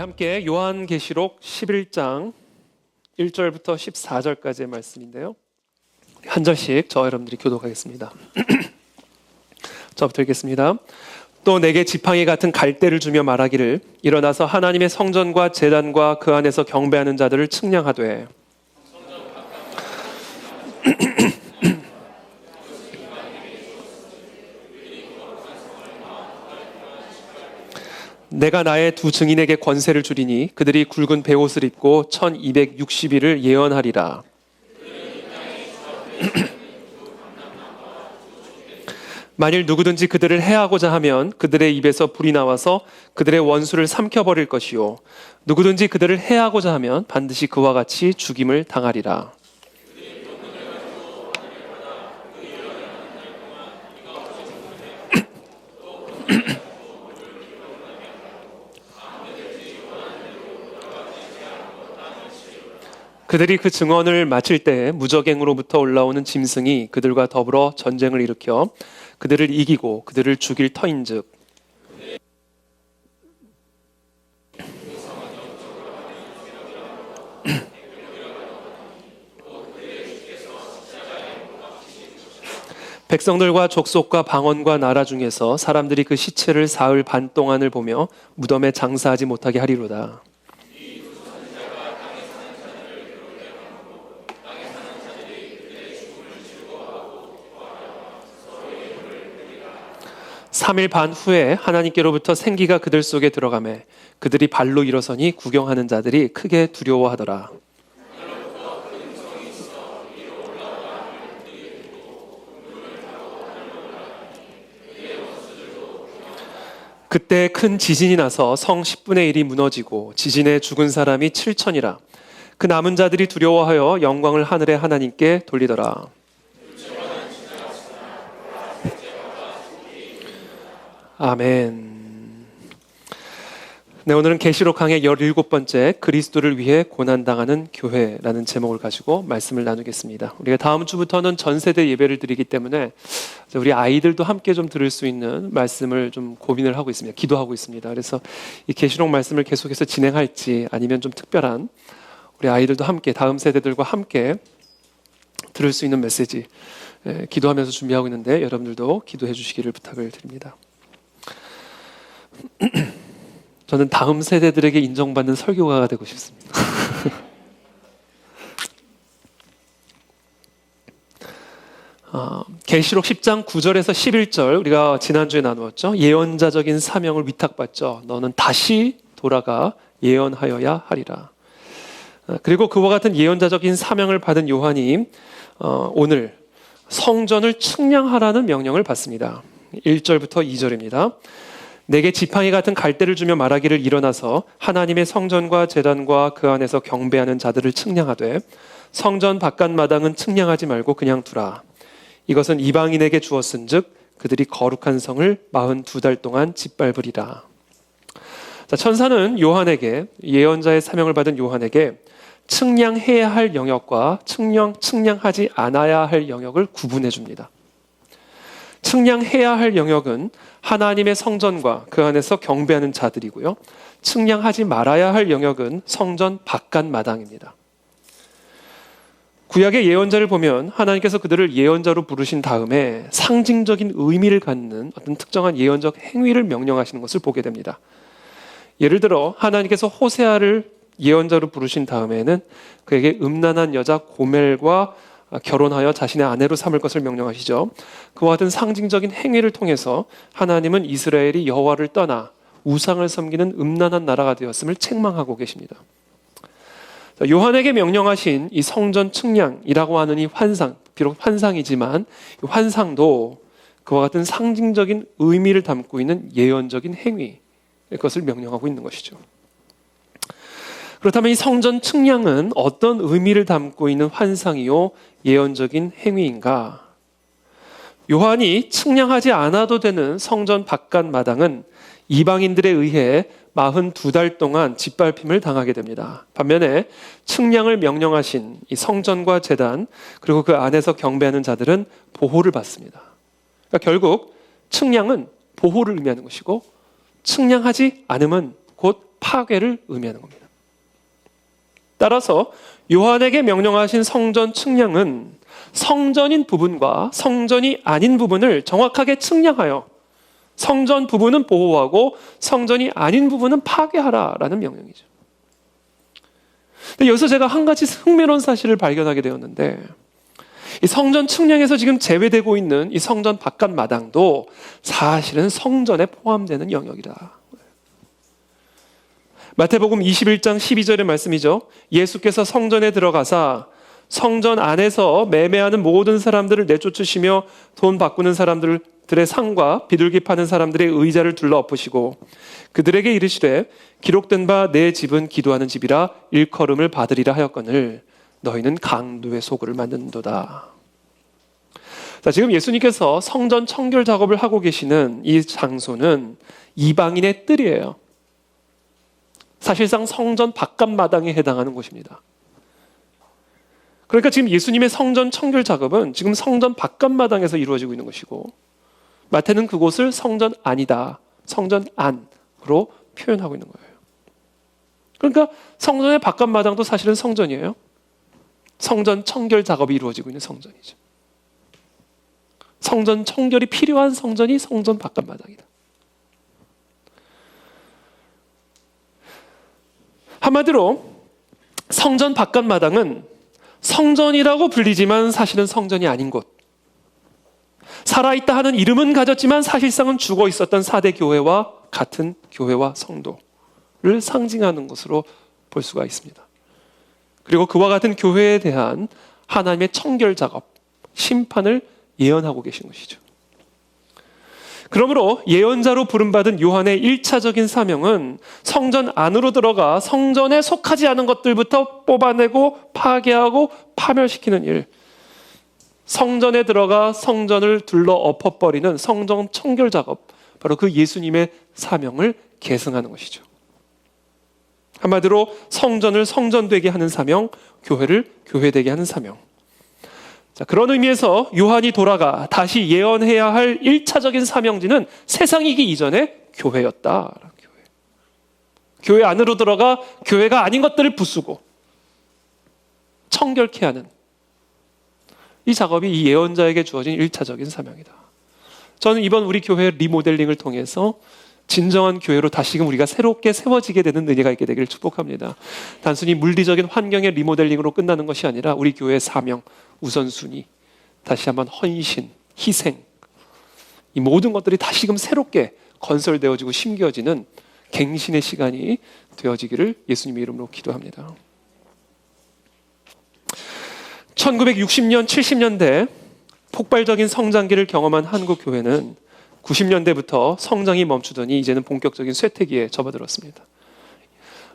함께 요한계시록 11장 1절부터 14절까지의 말씀인데요. 한 절씩 저와 여러분들이 교독하겠습니다. 저부터 읽겠습니다. 또 내게 지팡이 같은 갈대를 주며 말하기를 일어나서 하나님의 성전과 제단과 그 안에서 경배하는 자들을 측량하되 내가 나의 두 증인에게 권세를 주리니 그들이 굵은 베옷을 입고 1260일을 예언하리라. 만일 누구든지 그들을 해하고자 하면 그들의 입에서 불이 나와서 그들의 원수를 삼켜버릴 것이요 누구든지 그들을 해하고자 하면 반드시 그와 같이 죽임을 당하리라. 그들이 그 증언을 마칠 때 무저갱으로부터 올라오는 짐승이 그들과 더불어 전쟁을 일으켜 그들을 이기고 그들을 죽일 터인즉 백성들과 족속과 방언과 나라 중에서 사람들이 그 시체를 사흘 반 동안을 보며 무덤에 장사하지 못하게 하리로다. 삼 일 반 후에 하나님께로부터 생기가 그들 속에 들어가매 그들이 발로 일어서니 구경하는 자들이 크게 두려워하더라. 그때 큰 지진이 나서 성 10분의 1이 무너지고 지진에 죽은 사람이 7천이라. 그 남은 자들이 두려워하여 영광을 하늘의 하나님께 돌리더라. 아멘. 네, 오늘은 계시록 강의 17번째 그리스도를 위해 고난당하는 교회라는 제목을 가지고 말씀을 나누겠습니다. 우리가 다음 주부터는 전세대 예배를 드리기 때문에 우리 아이들도 함께 좀 들을 수 있는 말씀을 좀 고민을 하고 있습니다. 기도하고 있습니다. 그래서 이 계시록 말씀을 계속해서 진행할지 아니면 좀 특별한 우리 아이들도 함께 다음 세대들과 함께 들을 수 있는 메시지 기도하면서 준비하고 있는데 여러분들도 기도해 주시기를 부탁을 드립니다. 저는 다음 세대들에게 인정받는 설교가가 되고 싶습니다. 계시록 10장 9절에서 11절 우리가 지난주에 나누었죠. 예언자적인 사명을 위탁받죠. 너는 다시 돌아가 예언하여야 하리라. 그리고 그와 같은 예언자적인 사명을 받은 요한이 오늘 성전을 측량하라는 명령을 받습니다. 1절부터 2절입니다. 내게 지팡이 같은 갈대를 주며 말하기를 일어나서 하나님의 성전과 제단과 그 안에서 경배하는 자들을 측량하되 성전 바깥 마당은 측량하지 말고 그냥 두라. 이것은 이방인에게 주었은즉 그들이 거룩한 성을 42달 동안 짓밟으리라. 자, 천사는 요한에게 예언자의 사명을 받은 요한에게 측량해야 할 영역과 측량하지 않아야 할 영역을 구분해 줍니다. 측량해야 할 영역은 하나님의 성전과 그 안에서 경배하는 자들이고요. 측량하지 말아야 할 영역은 성전 바깥 마당입니다. 구약의 예언자를 보면 하나님께서 그들을 예언자로 부르신 다음에 상징적인 의미를 갖는 어떤 특정한 예언적 행위를 명령하시는 것을 보게 됩니다. 예를 들어 하나님께서 호세아를 예언자로 부르신 다음에는 그에게 음란한 여자 고멜과 결혼하여 자신의 아내로 삼을 것을 명령하시죠. 그와 같은 상징적인 행위를 통해서 하나님은 이스라엘이 여호와를 떠나 우상을 섬기는 음란한 나라가 되었음을 책망하고 계십니다. 요한에게 명령하신 이 성전 측량이라고 하는 이 환상, 비록 환상이지만 이 환상도 그와 같은 상징적인 의미를 담고 있는 예언적인 행위, 그것을 명령하고 있는 것이죠. 그렇다면 이 성전 측량은 어떤 의미를 담고 있는 환상이요 예언적인 행위인가? 요한이 측량하지 않아도 되는 성전 바깥 마당은 이방인들에 의해 42달 동안 짓밟힘을 당하게 됩니다. 반면에 측량을 명령하신 이 성전과 제단 그리고 그 안에서 경배하는 자들은 보호를 받습니다. 그러니까 결국 측량은 보호를 의미하는 것이고 측량하지 않으면 곧 파괴를 의미하는 겁니다. 따라서 요한에게 명령하신 성전 측량은 성전인 부분과 성전이 아닌 부분을 정확하게 측량하여 성전 부분은 보호하고 성전이 아닌 부분은 파괴하라라는 명령이죠. 근데 여기서 제가 한 가지 흥미로운 사실을 발견하게 되었는데, 이 성전 측량에서 지금 제외되고 있는 이 성전 바깥 마당도 사실은 성전에 포함되는 영역이다. 마태복음 21장 12절의 말씀이죠. 예수께서 성전에 들어가사 성전 안에서 매매하는 모든 사람들을 내쫓으시며 돈 바꾸는 사람들의 상과 비둘기 파는 사람들의 의자를 둘러 엎으시고 그들에게 이르시되 기록된 바 내 집은 기도하는 집이라 일컬음을 받으리라 하였거늘 너희는 강도의 소굴을 만든도다. 자, 지금 예수님께서 성전 청결 작업을 하고 계시는 이 장소는 이방인의 뜰이에요. 사실상 성전 바깥 마당에 해당하는 곳입니다. 그러니까 지금 예수님의 성전 청결 작업은 지금 성전 바깥 마당에서 이루어지고 있는 것이고, 마태는 그곳을 성전 안이다, 성전 안으로 표현하고 있는 거예요. 그러니까 성전의 바깥 마당도 사실은 성전이에요. 성전 청결 작업이 이루어지고 있는 성전이죠. 성전 청결이 필요한 성전이 성전 바깥 마당이다. 한마디로 성전 바깥 마당은 성전이라고 불리지만 사실은 성전이 아닌 곳, 살아있다 하는 이름은 가졌지만 사실상은 죽어 있었던 4대 교회와 같은 교회와 성도를 상징하는 것으로 볼 수가 있습니다. 그리고 그와 같은 교회에 대한 하나님의 청결 작업, 심판을 예언하고 계신 것이죠. 그러므로 예언자로 부름받은 요한의 1차적인 사명은 성전 안으로 들어가 성전에 속하지 않은 것들부터 뽑아내고 파괴하고 파멸시키는 일, 성전에 들어가 성전을 둘러 엎어버리는 성전 청결 작업, 바로 그 예수님의 사명을 계승하는 것이죠. 한마디로 성전을 성전되게 하는 사명, 교회를 교회되게 하는 사명. 자, 그런 의미에서 요한이 돌아가 다시 예언해야 할 1차적인 사명지는 세상이기 이전에 교회였다. 교회 안으로 들어가 교회가 아닌 것들을 부수고 청결케 하는 이 작업이 이 예언자에게 주어진 1차적인 사명이다. 저는 이번 우리 교회 리모델링을 통해서 진정한 교회로 다시금 우리가 새롭게 세워지게 되는 은혜가 있게 되기를 축복합니다. 단순히 물리적인 환경의 리모델링으로 끝나는 것이 아니라 우리 교회의 사명, 우선순위, 다시 한번 헌신, 희생, 이 모든 것들이 다시금 새롭게 건설되어지고 심겨지는 갱신의 시간이 되어지기를 예수님의 이름으로 기도합니다. 1960년, 70년대 폭발적인 성장기를 경험한 한국 교회는 90년대부터 성장이 멈추더니 이제는 본격적인 쇠퇴기에 접어들었습니다.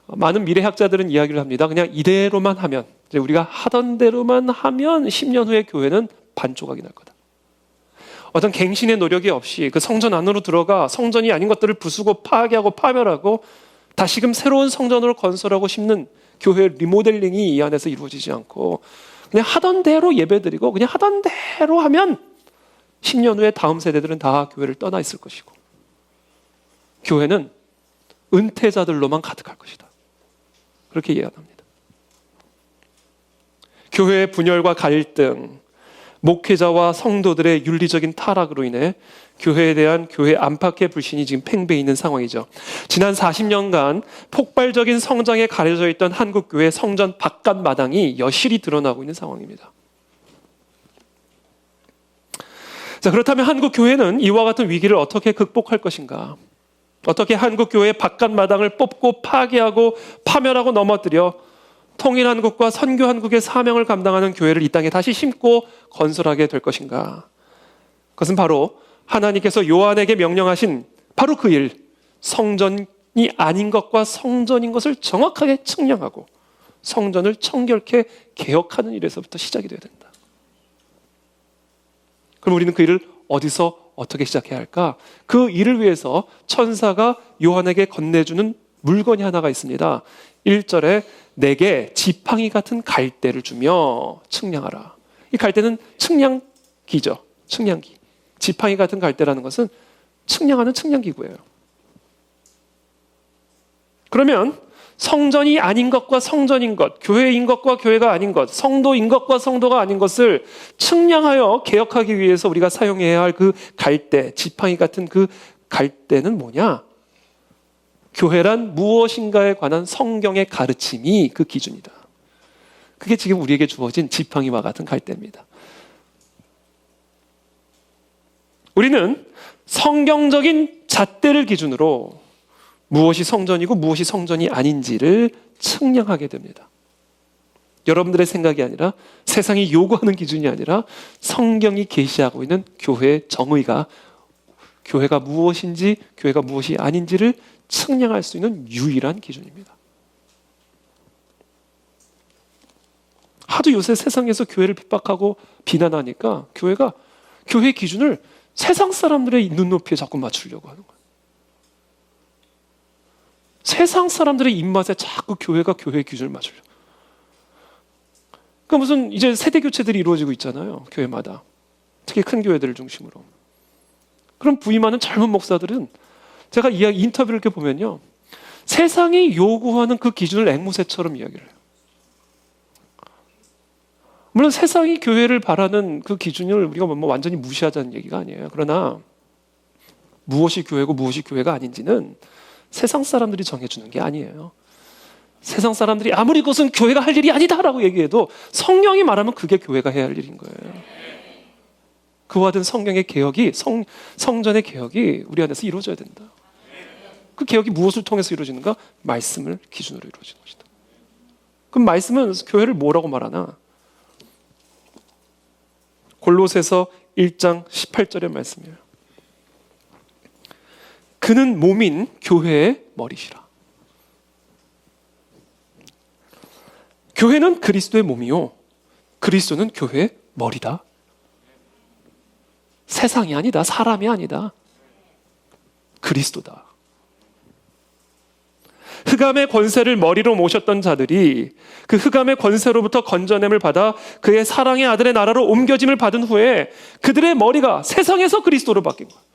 많은 미래학자들은 이야기를 합니다. 그냥 이대로만 하면, 이제 우리가 하던 대로만 하면 10년 후에 교회는 반조각이 날 거다. 어떤 갱신의 노력이 없이 그 성전 안으로 들어가 성전이 아닌 것들을 부수고 파괴하고 파멸하고 다시금 새로운 성전으로 건설하고 싶는 교회 리모델링이 이 안에서 이루어지지 않고 그냥 하던 대로 예배드리고 그냥 하던 대로 하면 10년 후에 다음 세대들은 다 교회를 떠나 있을 것이고 교회는 은퇴자들로만 가득할 것이다. 그렇게 예언합니다. 교회의 분열과 갈등, 목회자와 성도들의 윤리적인 타락으로 인해 교회에 대한 교회 안팎의 불신이 지금 팽배해 있는 상황이죠. 지난 40년간 폭발적인 성장에 가려져 있던 한국교회 성전 바깥 마당이 여실히 드러나고 있는 상황입니다. 자, 그렇다면 한국교회는 이와 같은 위기를 어떻게 극복할 것인가? 어떻게 한국교회의 바깥 마당을 뽑고 파괴하고 파멸하고 넘어뜨려 통일한국과 선교한국의 사명을 감당하는 교회를 이 땅에 다시 심고 건설하게 될 것인가? 그것은 바로 하나님께서 요한에게 명령하신 바로 그 일, 성전이 아닌 것과 성전인 것을 정확하게 측량하고 성전을 청결케 개혁하는 일에서부터 시작이 되어야 된다. 그럼 우리는 그 일을 어디서 어떻게 시작해야 할까? 그 일을 위해서 천사가 요한에게 건네주는 물건이 하나가 있습니다. 1절에 내게 지팡이 같은 갈대를 주며 측량하라. 이 갈대는 측량기죠. 측량기. 지팡이 같은 갈대라는 것은 측량하는 측량기구예요. 그러면 성전이 아닌 것과 성전인 것, 교회인 것과 교회가 아닌 것, 성도인 것과 성도가 아닌 것을 측량하여 개혁하기 위해서 우리가 사용해야 할 그 갈대, 지팡이 같은 그 갈대는 뭐냐? 교회란 무엇인가에 관한 성경의 가르침이 그 기준이다. 그게 지금 우리에게 주어진 지팡이와 같은 갈대입니다. 우리는 성경적인 잣대를 기준으로 무엇이 성전이고 무엇이 성전이 아닌지를 측량하게 됩니다. 여러분들의 생각이 아니라, 세상이 요구하는 기준이 아니라 성경이 계시하고 있는 교회의 정의가, 교회가 무엇인지 교회가 무엇이 아닌지를 측량할 수 있는 유일한 기준입니다. 하도 요새 세상에서 교회를 핍박하고 비난하니까 교회의 기준을 세상 사람들의 눈높이에 자꾸 맞추려고 하는 거예요. 세상 사람들의 입맛에 자꾸 교회가 교회의 기준을 맞추려고. 그러니까 무슨 이제 세대 교체들이 이루어지고 있잖아요. 교회마다. 특히 큰 교회들을 중심으로. 그럼 부임하는 젊은 목사들은 제가 인터뷰를 이렇게 보면요, 세상이 요구하는 그 기준을 앵무새처럼 이야기를 해요. 물론 세상이 교회를 바라는 그 기준을 우리가 뭐 완전히 무시하자는 얘기가 아니에요. 그러나 무엇이 교회고 무엇이 교회가 아닌지는 세상 사람들이 정해주는 게 아니에요. 세상 사람들이 아무리 그것은 교회가 할 일이 아니다라고 얘기해도 성령이 말하면 그게 교회가 해야 할 일인 거예요. 그와 같은 성경의 개혁이, 성전의 개혁이 우리 안에서 이루어져야 된다. 그 개혁이 무엇을 통해서 이루어지는가? 말씀을 기준으로 이루어지는 것이다. 그럼 말씀은 교회를 뭐라고 말하나? 골로새서 1장 18절의 말씀이에요. 그는 몸인 교회의 머리시라. 교회는 그리스도의 몸이요, 그리스도는 교회의 머리다. 세상이 아니다, 사람이 아니다, 그리스도다. 흑암의 권세를 머리로 모셨던 자들이 그 흑암의 권세로부터 건져냄을 받아 그의 사랑의 아들의 나라로 옮겨짐을 받은 후에 그들의 머리가 세상에서 그리스도로 바뀐 거예요.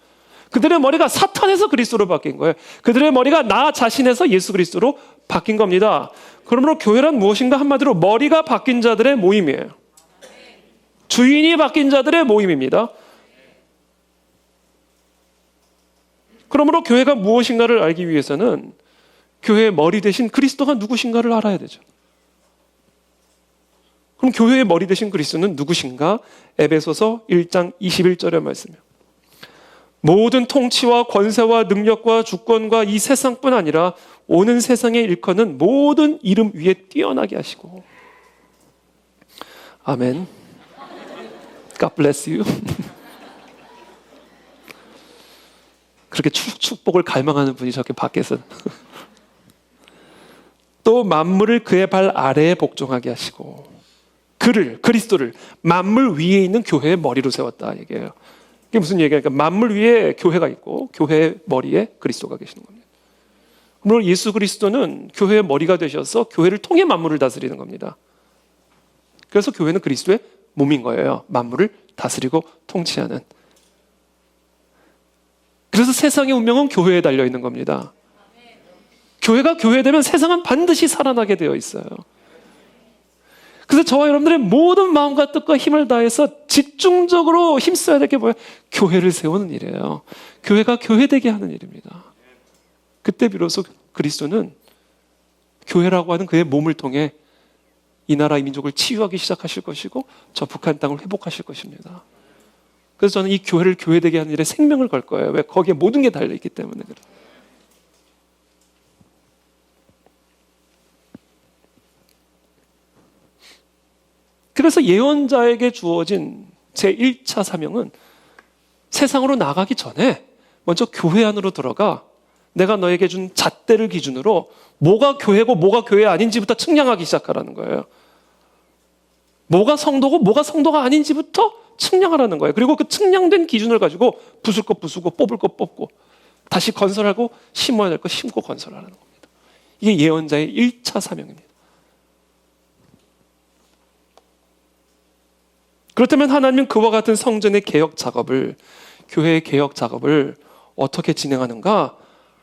그들의 머리가 사탄에서 그리스도로 바뀐 거예요. 그들의 머리가 나 자신에서 예수 그리스도로 바뀐 겁니다. 그러므로 교회란 무엇인가? 한마디로 머리가 바뀐 자들의 모임이에요. 주인이 바뀐 자들의 모임입니다. 그러므로 교회가 무엇인가를 알기 위해서는 교회의 머리 대신 그리스도가 누구신가를 알아야 되죠. 그럼 교회의 머리 대신 그리스도는 누구신가? 에베소서 1장 21절의 말씀이에요. 모든 통치와 권세와 능력과 주권과 이 세상뿐 아니라 오는 세상에 일컫는 모든 이름 위에 뛰어나게 하시고. 아멘. God bless you. 그렇게 축복을 갈망하는 분이 저렇게 밖에서 또 만물을 그의 발 아래에 복종하게 하시고, 그리스도를 만물 위에 있는 교회의 머리로 세웠다 얘기해요. 이게 무슨 얘기예요? 그러니까 만물 위에 교회가 있고 교회의 머리에 그리스도가 계시는 겁니다. 물론 예수 그리스도는 교회의 머리가 되셔서 교회를 통해 만물을 다스리는 겁니다. 그래서 교회는 그리스도의 몸인 거예요. 만물을 다스리고 통치하는. 그래서 세상의 운명은 교회에 달려 있는 겁니다. 교회가 교회되면 세상은 반드시 살아나게 되어 있어요. 그래서 저와 여러분들의 모든 마음과 뜻과 힘을 다해서 집중적으로 힘써야 될 게 뭐예요? 교회를 세우는 일이에요. 교회가 교회되게 하는 일입니다. 그때 비로소 그리스도는 교회라고 하는 그의 몸을 통해 이 나라 이 민족을 치유하기 시작하실 것이고 저 북한 땅을 회복하실 것입니다. 그래서 저는 이 교회를 교회되게 하는 일에 생명을 걸 거예요. 왜? 거기에 모든 게 달려있기 때문에 그래요. 그래서 예언자에게 주어진 제1차 사명은 세상으로 나가기 전에 먼저 교회 안으로 들어가 내가 너에게 준 잣대를 기준으로 뭐가 교회고 뭐가 교회 아닌지부터 측량하기 시작하라는 거예요. 뭐가 성도고 뭐가 성도가 아닌지부터 측량하라는 거예요. 그리고 그 측량된 기준을 가지고 부술 거 부수고 뽑을 거 뽑고 다시 건설하고 심어야 될 거 심고 건설하라는 겁니다. 이게 예언자의 1차 사명입니다. 그렇다면 하나님은 그와 같은 성전의 개혁 작업을, 교회의 개혁 작업을 어떻게 진행하는가?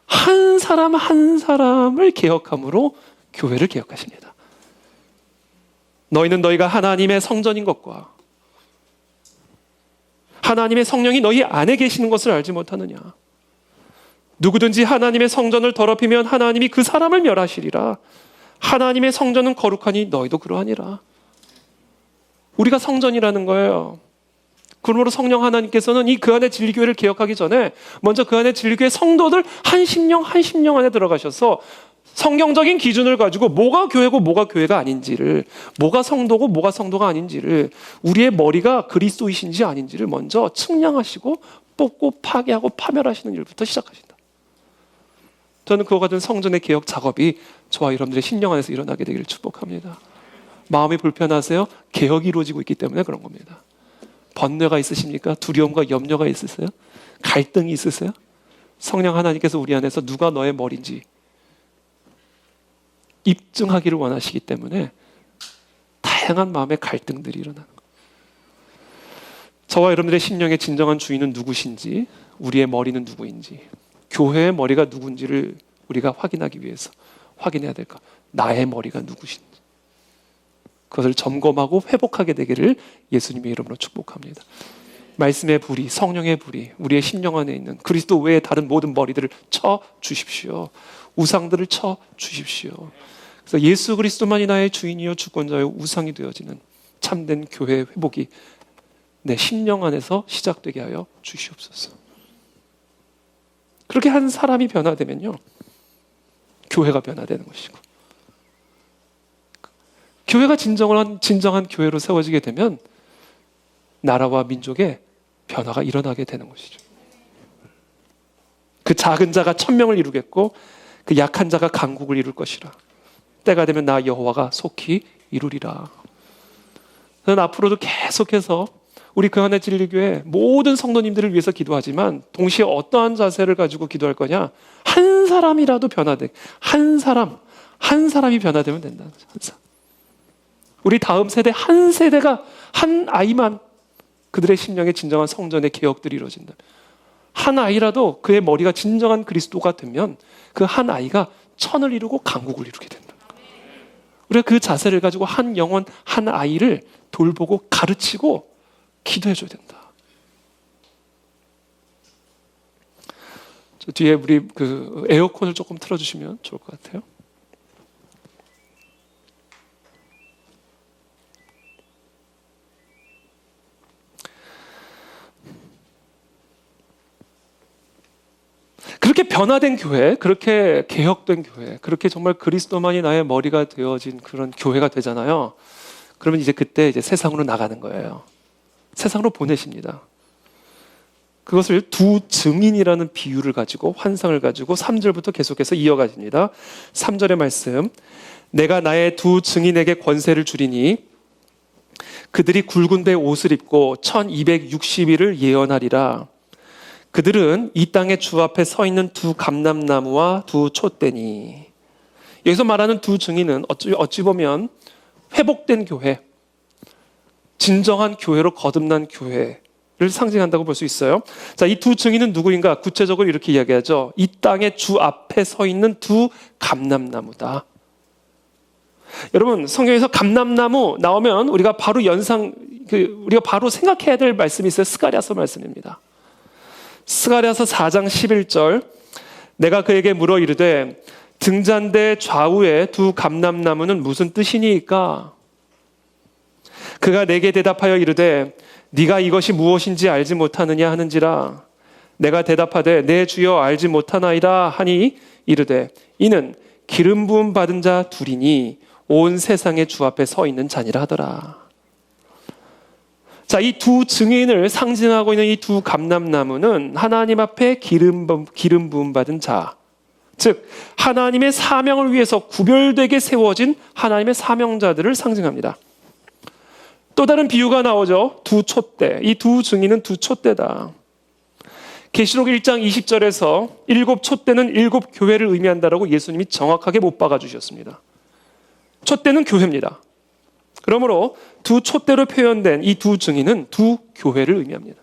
한 사람 한 사람을 개혁함으로 교회를 개혁하십니다. 너희는 너희가 하나님의 성전인 것과 하나님의 성령이 너희 안에 계시는 것을 알지 못하느냐. 누구든지 하나님의 성전을 더럽히면 하나님이 그 사람을 멸하시리라. 하나님의 성전은 거룩하니 너희도 그러하니라. 우리가 성전이라는 거예요. 그러므로 성령 하나님께서는 이 그 안에 진리교회를 개혁하기 전에 먼저 그 안에 진리교회 성도들 한 심령 안에 들어가셔서 성경적인 기준을 가지고 뭐가 교회고 뭐가 교회가 아닌지를, 뭐가 성도고 뭐가 성도가 아닌지를, 우리의 머리가 그리스도이신지 아닌지를 먼저 측량하시고 뽑고 파괴하고 파멸하시는 일부터 시작하신다. 저는 그와 같은 성전의 개혁 작업이 저와 여러분들의 심령 안에서 일어나게 되기를 축복합니다. 마음이 불편하세요? 개혁이 이루어지고 있기 때문에 그런 겁니다. 번뇌가 있으십니까? 두려움과 염려가 있으세요? 갈등이 있으세요? 성령 하나님께서 우리 안에서 누가 너의 머리인지 입증하기를 원하시기 때문에 다양한 마음의 갈등들이 일어나는 거예요. 저와 여러분들의 심령의 진정한 주인은 누구신지, 우리의 머리는 누구인지, 교회의 머리가 누군지를 우리가 확인하기 위해서 확인해야 될까? 나의 머리가 누구신지. 그것을 점검하고 회복하게 되기를 예수님의 이름으로 축복합니다. 말씀의 불이, 성령의 불이 우리의 심령 안에 있는 그리스도 외의 다른 모든 머리들을 쳐 주십시오. 우상들을 쳐 주십시오. 그래서 예수 그리스도만이 나의 주인이요 주권자요 우상이 되어지는 참된 교회 회복이 내 심령 안에서 시작되게 하여 주시옵소서. 그렇게 한 사람이 변화되면요, 교회가 변화되는 것이고, 교회가 진정한 교회로 세워지게 되면 나라와 민족의 변화가 일어나게 되는 것이죠. 그 작은 자가 1000명을 이루겠고 그 약한 자가 강국을 이룰 것이라. 때가 되면 나 여호와가 속히 이루리라. 저는 앞으로도 계속해서 우리 그 안에 진리교회 모든 성도님들을 위해서 기도하지만 동시에 어떠한 자세를 가지고 기도할 거냐? 한 사람이라도 변화돼. 한 사람이 변화되면 된다는 거죠. 한 사람. 우리 다음 세대 한 세대가 한 아이만 그들의 심령의 진정한 성전의 개혁들이 이루어진다. 한 아이라도 그의 머리가 진정한 그리스도가 되면 그 한 아이가 천을 이루고 강국을 이루게 된다. 우리가 그 자세를 가지고 한 영혼, 한 아이를 돌보고 가르치고 기도해줘야 된다. 저 뒤에 우리 그 에어컨을 조금 틀어주시면 좋을 것 같아요. 그렇게 변화된 교회, 그렇게 개혁된 교회, 그렇게 정말 그리스도만이 나의 머리가 되어진 그런 교회가 되잖아요. 그러면 그때 세상으로 나가는 거예요. 세상으로 보내십니다. 그것을 두 증인이라는 비유를 가지고, 환상을 가지고 3절부터 계속해서 이어가십니다. 3절의 말씀, 내가 나의 두 증인에게 권세를 주리니 그들이 굵은 배 옷을 입고 1260일을 예언하리라. 그들은 이 땅의 주 앞에 서 있는 두 감람나무와 두 촛대니. 여기서 말하는 두 증인은 어찌 보면 회복된 교회, 진정한 교회로 거듭난 교회를 상징한다고 볼 수 있어요. 자, 이 두 증인은 누구인가? 구체적으로 이렇게 이야기하죠. 이 땅의 주 앞에 서 있는 두 감람나무다. 여러분, 성경에서 감람나무 나오면 우리가 바로 우리가 바로 생각해야 될 말씀이 있어요. 스가랴서 말씀입니다. 스가랴서 4장 11절, 내가 그에게 물어 이르되 등잔대 좌우에 두 감람나무는 무슨 뜻이니까? 그가 내게 대답하여 이르되 네가 이것이 무엇인지 알지 못하느냐 하는지라. 내가 대답하되 내 주여 알지 못하나이다 하니 이르되 이는 기름 부음 받은 자 둘이니 온 세상의 주 앞에 서 있는 자니라 하더라. 자, 이 두 증인을 상징하고 있는 이 두 감람나무는 하나님 앞에 기름 부음 받은 자, 즉 하나님의 사명을 위해서 구별되게 세워진 하나님의 사명자들을 상징합니다. 또 다른 비유가 나오죠. 두 촛대. 이 두 증인은 두 촛대다. 계시록 1장 20절에서 7 촛대는 7 교회를 의미한다라고 예수님이 정확하게 못 박아 주셨습니다. 촛대는 교회입니다. 그러므로 두 촛대로 표현된 이 두 증인은 두 교회를 의미합니다.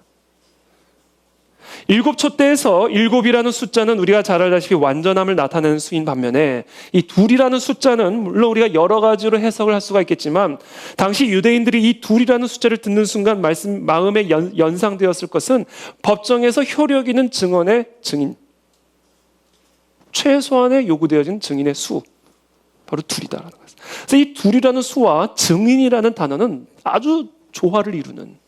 일곱 촛대에서 일곱이라는 숫자는 우리가 잘 알다시피 완전함을 나타내는 수인 반면에 이 둘이라는 숫자는 물론 우리가 여러 가지로 해석을 할 수가 있겠지만 당시 유대인들이 이 둘이라는 숫자를 듣는 순간 마음에 연상되었을 것은 법정에서 효력 있는 증언의 증인, 최소한의 요구되어진 증인의 수, 바로 둘이다라는 거예요. 그래서 이 둘이라는 수와 증인이라는 단어는 아주 조화를 이루는,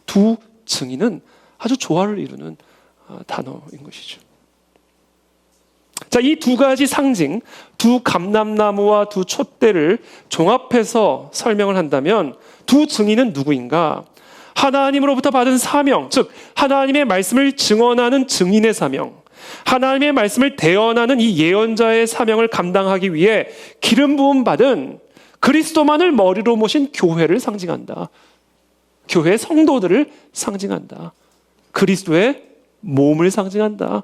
두 증인은 아주 조화를 이루는 단어인 것이죠. 자, 이 두 가지 상징, 두 감람나무와 두 촛대를 종합해서 설명을 한다면 두 증인은 누구인가? 하나님으로부터 받은 사명, 즉 하나님의 말씀을 증언하는 증인의 사명, 하나님의 말씀을 대언하는 이 예언자의 사명을 감당하기 위해 기름 부음 받은 그리스도만을 머리로 모신 교회를 상징한다. 교회 성도들을 상징한다. 그리스도의 몸을 상징한다.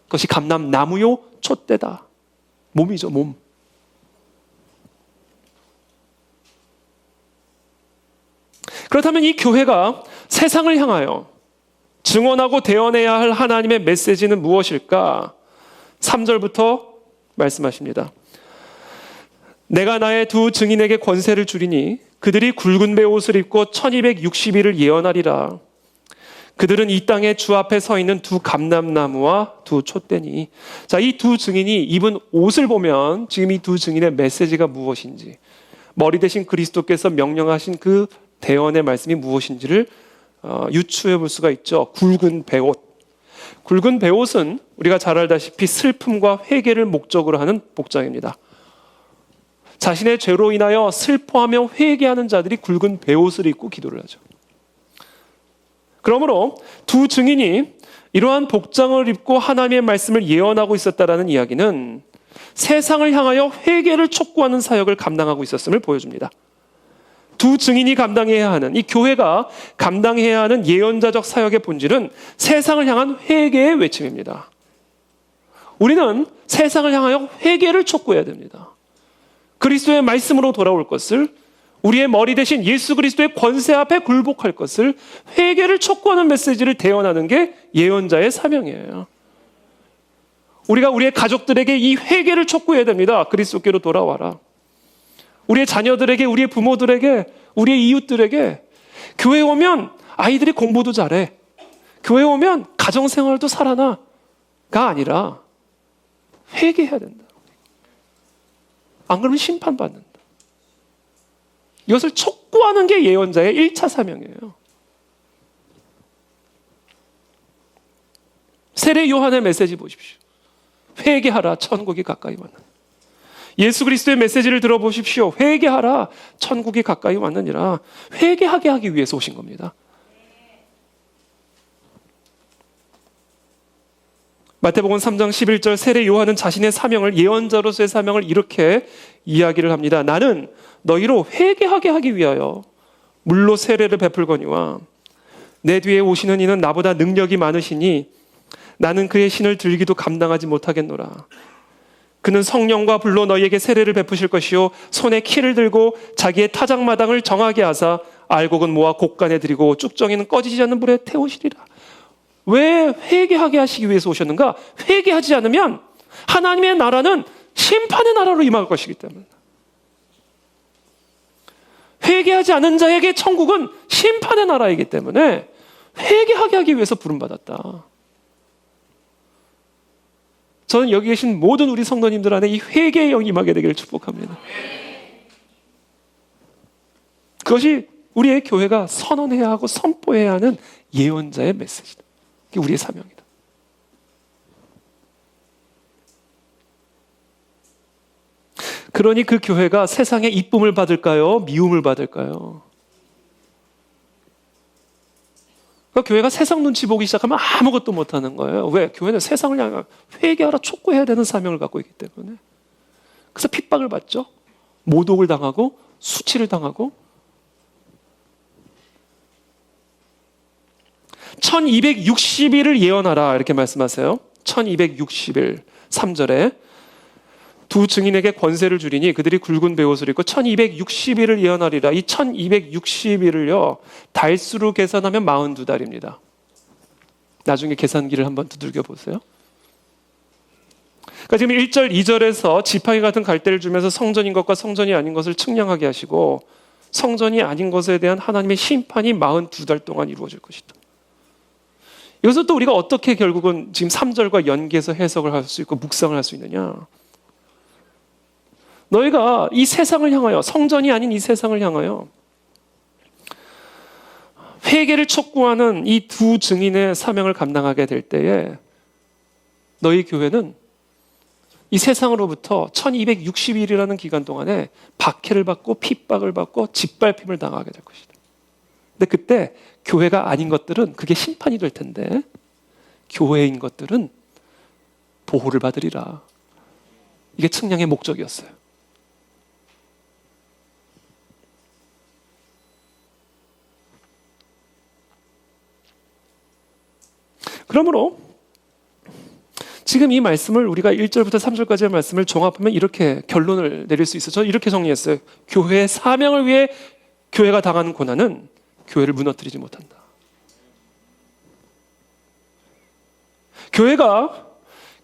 그것이 감람나무요 촛대다. 몸이죠, 몸. 그렇다면 이 교회가 세상을 향하여 증언하고 대언해야 할 하나님의 메시지는 무엇일까? 3절부터 말씀하십니다. 내가 나의 두 증인에게 권세를 주리니 그들이 굵은 베옷을 입고 1260일을 예언하리라. 그들은 이 땅의 주 앞에 서 있는 두 감람나무와 두 촛대니. 자, 이 두 증인이 입은 옷을 보면 지금 이 두 증인의 메시지가 무엇인지, 머리 대신 그리스도께서 명령하신 그 대언의 말씀이 무엇인지를 유추해 볼 수가 있죠. 굵은 베옷. 굵은 베옷은 우리가 잘 알다시피 슬픔과 회개를 목적으로 하는 복장입니다. 자신의 죄로 인하여 슬퍼하며 회개하는 자들이 굵은 베옷을 입고 기도를 하죠. 그러므로 두 증인이 이러한 복장을 입고 하나님의 말씀을 예언하고 있었다라는 이야기는 세상을 향하여 회개를 촉구하는 사역을 감당하고 있었음을 보여줍니다. 두 증인이 감당해야 하는, 이 교회가 감당해야 하는 예언자적 사역의 본질은 세상을 향한 회개의 외침입니다. 우리는 세상을 향하여 회개를 촉구해야 됩니다. 그리스도의 말씀으로 돌아올 것을, 우리의 머리 대신 예수 그리스도의 권세 앞에 굴복할 것을, 회개를 촉구하는 메시지를 대언하는 게 예언자의 사명이에요. 우리가 우리의 가족들에게 이 회개를 촉구해야 됩니다. 그리스도께로 돌아와라. 우리의 자녀들에게, 우리의 부모들에게, 우리의 이웃들에게 교회에 오면 아이들이 공부도 잘해, 교회에 오면 가정생활도 살아나가 아니라 회개해야 된다. 안 그러면 심판받는다. 이것을 촉구하는 게 예언자의 1차 사명이에요. 세례 요한의 메시지 보십시오. 회개하라, 천국이 가까이 왔느니라. 예수 그리스도의 메시지를 들어보십시오. 회개하라, 천국이 가까이 왔느니라. 회개하게 하기 위해서 오신 겁니다. 마태복음 3장 11절, 세례 요한은 자신의 사명을, 예언자로서의 사명을 이렇게 이야기를 합니다. 나는 너희로 회개하게 하기 위하여 물로 세례를 베풀거니와 내 뒤에 오시는 이는 나보다 능력이 많으시니 나는 그의 신을 들기도 감당하지 못하겠노라. 그는 성령과 불로 너희에게 세례를 베푸실 것이요 손에 키를 들고 자기의 타작마당을 정하게 하사 알곡은 모아 곡간에 들이고 쭉정이는 꺼지지 않는 불에 태우시리라. 왜 회개하게 하시기 위해서 오셨는가? 회개하지 않으면 하나님의 나라는 심판의 나라로 임할 것이기 때문에. 회개하지 않은 자에게 천국은 심판의 나라이기 때문에 회개하게 하기 위해서 부름받았다. 저는 여기 계신 모든 우리 성도님들 안에 이 회개의 영이 임하게 되기를 축복합니다. 그것이 우리의 교회가 선언해야 하고 선포해야 하는 예언자의 메시지다. 그게 우리의 사명이다. 그러니 그 교회가 세상의 이쁨을 받을까요? 미움을 받을까요? 그러니까 교회가 세상 눈치 보기 시작하면 아무것도 못하는 거예요. 왜? 교회는 세상을 향해 회개하라 촉구해야 되는 사명을 갖고 있기 때문에. 그래서 핍박을 받죠. 모독을 당하고 수치를 당하고. 1260일을 예언하라 이렇게 말씀하세요. 1260일 3절에 두 증인에게 권세를 주리니 그들이 굵은 베옷을 입고 1260일을 예언하리라. 이 1260일을요 달수로 계산하면 42달입니다. 나중에 계산기를 한번 두들겨 보세요. 그러니까 지금 1절, 2절에서 지팡이 같은 갈대를 주면서 성전인 것과 성전이 아닌 것을 측량하게 하시고 성전이 아닌 것에 대한 하나님의 심판이 42달 동안 이루어질 것이다. 이것을 또 우리가 어떻게 결국은 지금 3절과 연계해서 해석을 할 수 있고 묵상을 할 수 있느냐. 너희가 이 세상을 향하여, 성전이 아닌 이 세상을 향하여 회개를 촉구하는 이 두 증인의 사명을 감당하게 될 때에 너희 교회는 이 세상으로부터 1260일이라는 기간 동안에 박해를 받고 핍박을 받고 짓밟힘을 당하게 될 것이다. 근데 그때 교회가 아닌 것들은 그게 심판이 될 텐데 교회인 것들은 보호를 받으리라. 이게 측량의 목적이었어요. 그러므로 지금 이 말씀을 우리가 1절부터 3절까지의 말씀을 종합하면 이렇게 결론을 내릴 수 있어요. 저는 이렇게 정리했어요. 교회의 사명을 위해 교회가 당하는 고난은 교회를 무너뜨리지 못한다. 교회가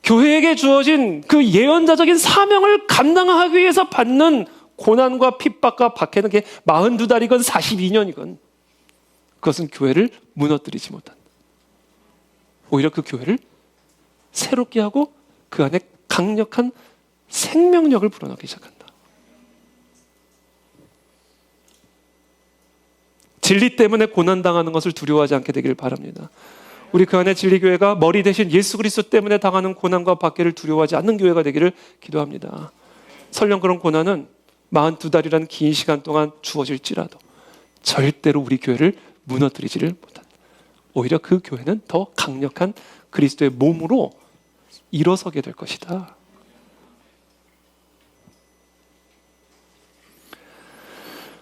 교회에게 주어진 그 예언자적인 사명을 감당하기 위해서 받는 고난과 핍박과 박해는 게 42달이건 42년이건 그것은 교회를 무너뜨리지 못한다. 오히려 그 교회를 새롭게 하고 그 안에 강력한 생명력을 불어넣기 시작한다. 진리 때문에 고난당하는 것을 두려워하지 않게 되기를 바랍니다. 우리 그 안에 진리교회가 머리 대신 예수 그리스도 때문에 당하는 고난과 박해를 두려워하지 않는 교회가 되기를 기도합니다. 설령 그런 고난은 42달이라는 긴 시간 동안 주어질지라도 절대로 우리 교회를 무너뜨리지를 못한다. 오히려 그 교회는 더 강력한 그리스도의 몸으로 일어서게 될 것이다.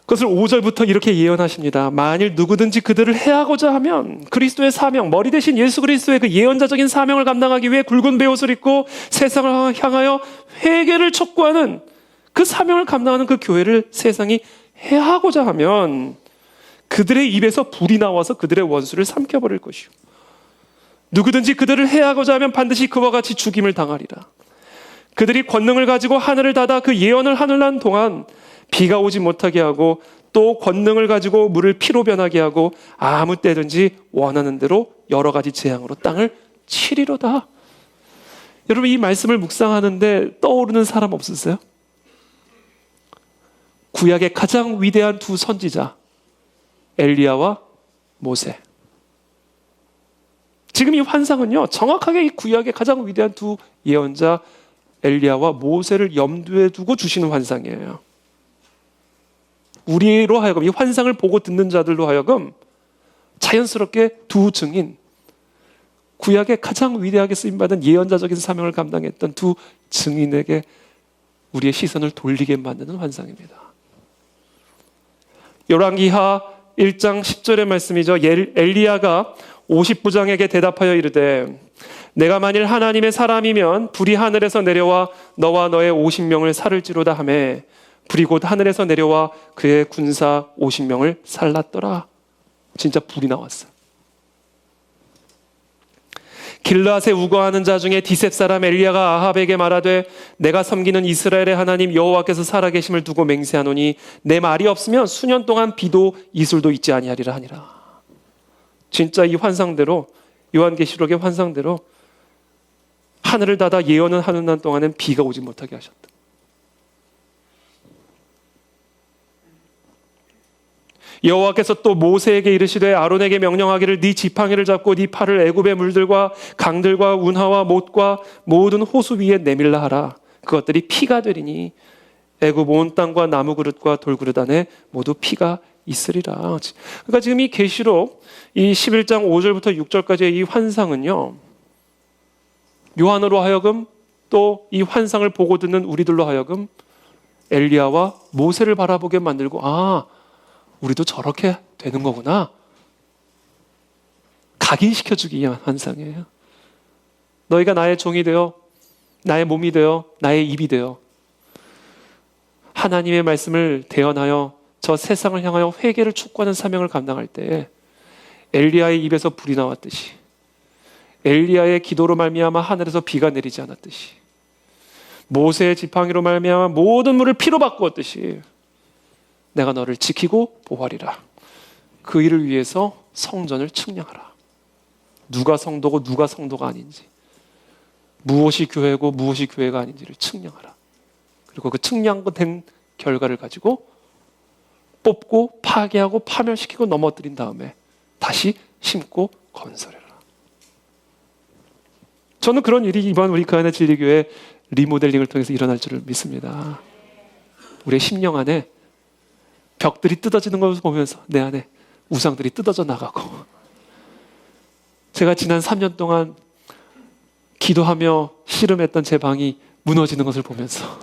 그것을 5절부터 이렇게 예언하십니다. 만일 누구든지 그들을 해하고자 하면 그리스도의 사명, 머리 대신 예수 그리스도의 그 예언자적인 사명을 감당하기 위해 굵은 베옷을 입고 세상을 향하여 회개를 촉구하는 그 사명을 감당하는 그 교회를 세상이 해하고자 하면 그들의 입에서 불이 나와서 그들의 원수를 삼켜버릴 것이요. 누구든지 그들을 해하고자 하면 반드시 그와 같이 죽임을 당하리라. 그들이 권능을 가지고 하늘을 닫아 그 예언을 하늘난 동안 비가 오지 못하게 하고 또 권능을 가지고 물을 피로 변하게 하고 아무 때든지 원하는 대로 여러 가지 재앙으로 땅을 치리로다. 여러분 이 말씀을 묵상하는데 떠오르는 사람 없으세요? 구약의 가장 위대한 두 선지자 엘리야와 모세. 지금 이 환상은요 정확하게 이 구약의 가장 위대한 두 예언자 엘리야와 모세를 염두에 두고 주시는 환상이에요. 우리로 하여금 이 환상을 보고 듣는 자들로 하여금 자연스럽게 두 증인, 구약의 가장 위대하게 쓰임받은 예언자적인 사명을 감당했던 두 증인에게 우리의 시선을 돌리게 만드는 환상입니다. 열왕기하 1장 10절의 말씀이죠. 엘리야가 50부장에게 대답하여 이르되 내가 만일 하나님의 사람이면 불이 하늘에서 내려와 너와 너의 50명을 살을지로다 하매 불이 곧 하늘에서 내려와 그의 군사 50명을 살랐더라. 진짜 불이 나왔어요. 길르앗에 우거하는 자 중에 디셉 사람 엘리야가 아합에게 말하되 내가 섬기는 이스라엘의 하나님 여호와께서 살아계심을 두고 맹세하노니 내 말이 없으면 수년 동안 비도 이슬도 있지 아니하리라 하니라. 진짜 이 환상대로 요한계시록의 환상대로 하늘을 닫아 예언을 하는 날 동안엔 비가 오지 못하게 하셨다. 여호와께서 또 모세에게 이르시되 아론에게 명령하기를 네 지팡이를 잡고 네 팔을 애굽의 물들과 강들과 운하와 못과 모든 호수 위에 내밀라 하라. 그것들이 피가 되리니 애굽 온 땅과 나무 그릇과 돌그릇 안에 모두 피가 있으리라. 그러니까 지금 이 계시록 이 11장 5절부터 6절까지의 이 환상은요 요한으로 하여금 또 이 환상을 보고 듣는 우리들로 하여금 엘리야와 모세를 바라보게 만들고 우리도 저렇게 되는 거구나. 각인시켜주기 위한 환상이에요. 너희가 나의 종이 되어 나의 몸이 되어 나의 입이 되어 하나님의 말씀을 대언하여 저 세상을 향하여 회개를 촉구하는 사명을 감당할 때 엘리야의 입에서 불이 나왔듯이 엘리야의 기도로 말미암아 하늘에서 비가 내리지 않았듯이, 모세의 지팡이로 말미암아 모든 물을 피로 바꾸었듯이 내가 너를 지키고 보호하리라. 그 일을 위해서 성전을 측량하라. 누가 성도고 누가 성도가 아닌지, 무엇이 교회고 무엇이 교회가 아닌지를 측량하라. 그리고 그 측량된 결과를 가지고 뽑고 파괴하고 파멸시키고 넘어뜨린 다음에 다시 심고 건설해라. 저는 그런 일이 이번 우리 그 안의 진리교회 리모델링을 통해서 일어날 줄을 믿습니다. 우리의 심령 안에 벽들이 뜯어지는 것을 보면서 내 안에 우상들이 뜯어져 나가고, 제가 지난 3년 동안 기도하며 씨름했던 제 방이 무너지는 것을 보면서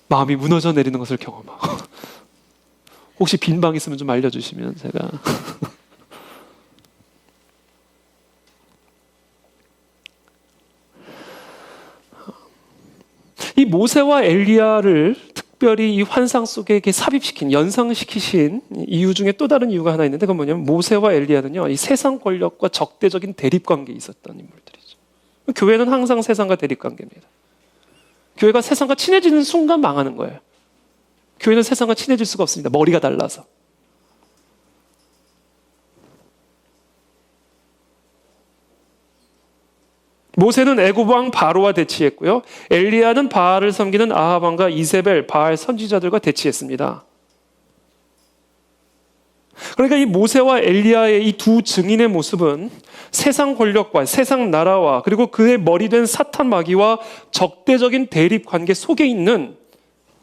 마음이 무너져 내리는 것을 경험하고, 혹시 빈 방 있으면 좀 알려주시면 제가 이 모세와 엘리야를 특별히 이 환상 속에 이렇게 삽입시킨, 연상시키신 이유 중에 또 다른 이유가 하나 있는데, 그건 뭐냐면 모세와 엘리야는요, 이 세상 권력과 적대적인 대립관계에 있었던 인물들이죠. 교회는 항상 세상과 대립관계입니다. 교회가 세상과 친해지는 순간 망하는 거예요. 교회는 세상과 친해질 수가 없습니다. 머리가 달라서. 모세는 애굽 왕 바로와 대치했고요. 엘리야는 바알을 섬기는 아합 왕과 이세벨, 바알 선지자들과 대치했습니다. 그러니까 이 모세와 엘리야의 이 두 증인의 모습은 세상 권력과 세상 나라와 그리고 그의 머리 된 사탄 마귀와 적대적인 대립 관계 속에 있는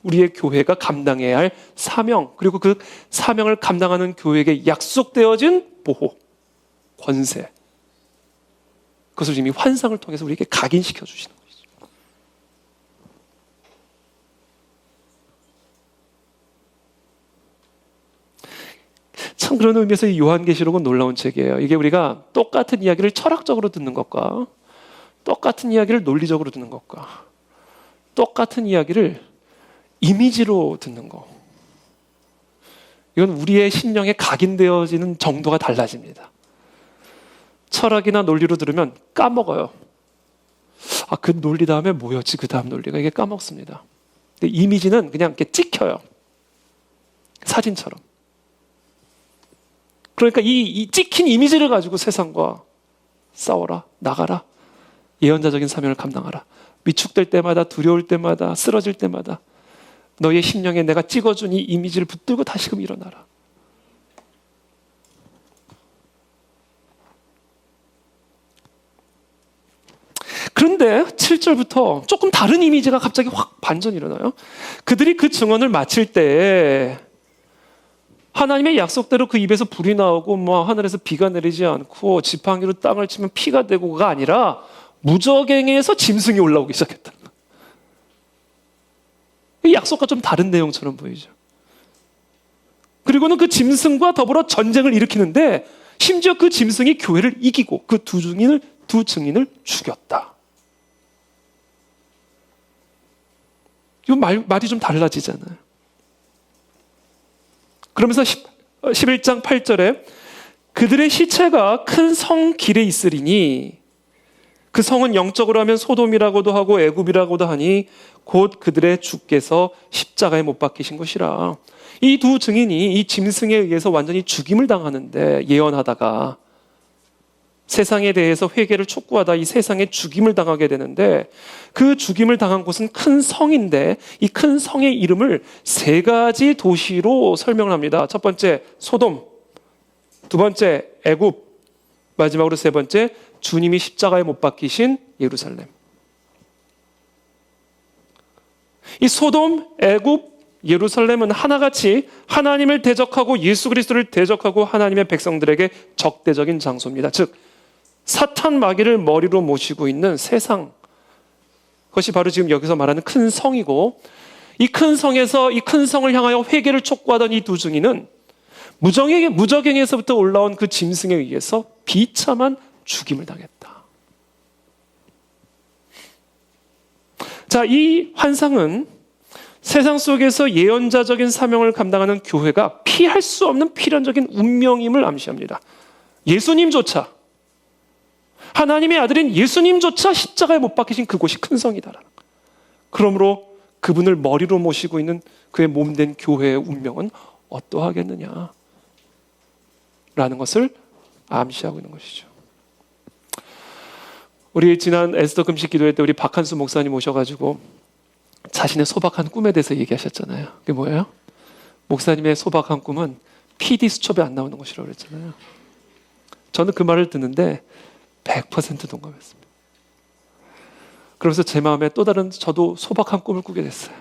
우리의 교회가 감당해야 할 사명, 그리고 그 사명을 감당하는 교회에게 약속되어진 보호, 권세, 그것을 이미 환상을 통해서 우리에게 각인시켜 주시는 것이죠. 참 그런 의미에서 이 요한계시록은 놀라운 책이에요. 이게 우리가 똑같은 이야기를 철학적으로 듣는 것과 똑같은 이야기를 논리적으로 듣는 것과 똑같은 이야기를 이미지로 듣는 것, 이건 우리의 심령에 각인되어지는 정도가 달라집니다. 철학이나 논리로 들으면 까먹어요. 그 논리 다음에 뭐였지? 그 다음 논리가, 이게 까먹습니다. 근데 이미지는 그냥 이렇게 찍혀요. 사진처럼. 그러니까 이 찍힌 이미지를 가지고 세상과 싸워라, 나가라, 예언자적인 사명을 감당하라. 위축될 때마다, 두려울 때마다, 쓰러질 때마다 너의 심령에 내가 찍어준 이 이미지를 붙들고 다시금 일어나라. 그런데 7절부터 조금 다른 이미지가 갑자기 확 반전이 일어나요. 그들이 그 증언을 마칠 때 하나님의 약속대로 그 입에서 불이 나오고 하늘에서 비가 내리지 않고 지팡이로 땅을 치면 피가 되고가 아니라 무저갱에서 짐승이 올라오기 시작했다. 이 약속과 좀 다른 내용처럼 보이죠. 그리고는 그 짐승과 더불어 전쟁을 일으키는데 심지어 그 짐승이 교회를 이기고 그 두 증인을 죽였다. 이 말이 좀 달라지잖아요. 그러면서 11장 8절에 그들의 시체가 큰 성 길에 있으리니, 그 성은 영적으로 하면 소돔이라고도 하고 애굽이라고도 하니 곧 그들의 주께서 십자가에 못 박히신 것이라. 이 두 증인이 이 짐승에 의해서 완전히 죽임을 당하는데, 예언하다가 세상에 대해서 회개를 촉구하다 이 세상에 죽임을 당하게 되는데, 그 죽임을 당한 곳은 큰 성인데 이 큰 성의 이름을 세 가지 도시로 설명을 합니다. 첫 번째 소돔, 두 번째 애굽, 마지막으로 세 번째 주님이 십자가에 못 박히신 예루살렘. 이 소돔, 애굽, 예루살렘은 하나같이 하나님을 대적하고 예수 그리스도를 대적하고 하나님의 백성들에게 적대적인 장소입니다. 즉 사탄 마귀를 머리로 모시고 있는 세상, 그것이 바로 지금 여기서 말하는 큰 성이고, 이 큰 성에서 이 큰 성을 향하여 회개를 촉구하던 이 두 증인은 무저갱에서부터 올라온 그 짐승에 의해서 비참한 죽임을 당했다. 자, 이 환상은 세상 속에서 예언자적인 사명을 감당하는 교회가 피할 수 없는 필연적인 운명임을 암시합니다. 예수님조차, 하나님의 아들인 예수님조차 십자가에 못 박히신 그곳이 큰 성이다라는 거예요. 그러므로 그분을 머리로 모시고 있는 그의 몸된 교회의 운명은 어떠하겠느냐 라는 것을 암시하고 있는 것이죠. 우리 지난 에스더 금식 기도회 때 우리 박한수 목사님 오셔가지고 자신의 소박한 꿈에 대해서 얘기하셨잖아요. 그게 뭐예요? 목사님의 소박한 꿈은 PD 수첩에 안 나오는 것이라고 그랬잖아요. 저는 그 말을 듣는데 100% 동감했습니다. 그러면서 제 마음에 또 다른 저도 소박한 꿈을 꾸게 됐어요.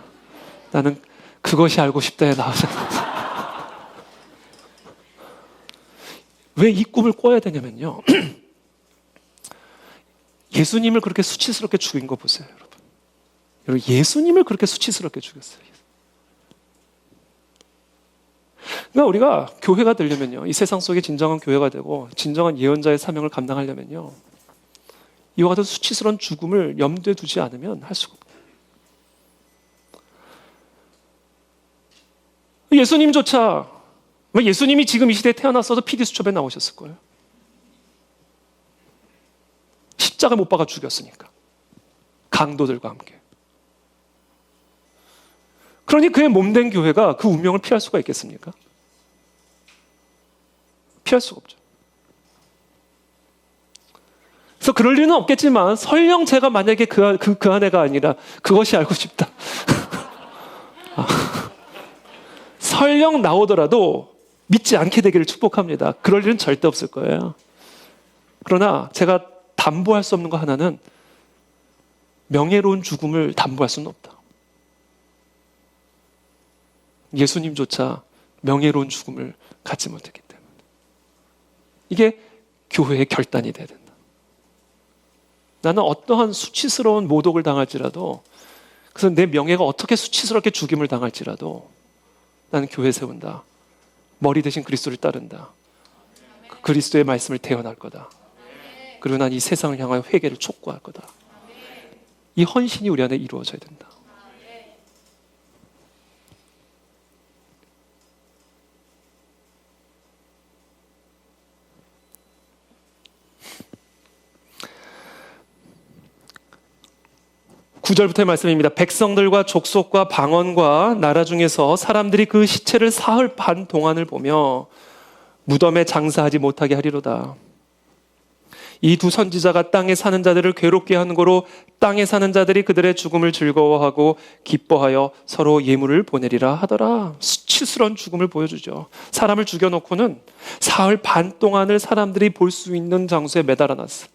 나는 그것이 알고 싶다에 나오잖아요. 왜 이 꿈을 꿔야 되냐면요. 예수님을 그렇게 수치스럽게 죽인 거 보세요, 여러분. 여러분, 예수님을 그렇게 수치스럽게 죽였어요. 그러니까 우리가 교회가 되려면요, 이 세상 속에 진정한 교회가 되고 진정한 예언자의 사명을 감당하려면요, 이와 같은 수치스러운 죽음을 염두에 두지 않으면 할 수가 없어요. 예수님이 지금 이 시대에 태어났어도 PD수첩에 나오셨을 거예요. 십자가 못 박아 죽였으니까. 강도들과 함께. 그러니 그의 몸된 교회가 그 운명을 피할 수가 있겠습니까? 피할 수가 없죠. 그래서 그럴 리는 없겠지만 설령 제가 만약에 그 아내가 아니라 그것이 알고 싶다. 설령 나오더라도 믿지 않게 되기를 축복합니다. 그럴 일은 절대 없을 거예요. 그러나 제가 담보할 수 없는 거 하나는 명예로운 죽음을 담보할 수는 없다. 예수님조차 명예로운 죽음을 갖지 못했기 때문에. 이게 교회의 결단이 돼야 된다. 나는 어떠한 수치스러운 모독을 당할지라도, 그래서 내 명예가 어떻게 수치스럽게 죽임을 당할지라도 나는 교회 세운다. 머리 대신 그리스도를 따른다. 그 그리스도의 말씀을 대언할 거다. 그리고 난 이 세상을 향하여 회개를 촉구할 거다. 이 헌신이 우리 안에 이루어져야 된다. (9절부터의) 말씀입니다. 백성들과 족속과 방언과 나라 중에서 사람들이 그 시체를 사흘 반 동안을 보며 무덤에 장사하지 못하게 하리로다. 이 두 선지자가 땅에 사는 자들을 괴롭게 하는 거로 땅에 사는 자들이 그들의 죽음을 즐거워하고 기뻐하여 서로 예물을 보내리라 하더라. 수치스러운 죽음을 보여주죠. 사람을 죽여놓고는 사흘 반 동안을 사람들이 볼 수 있는 장소에 매달아 놨어.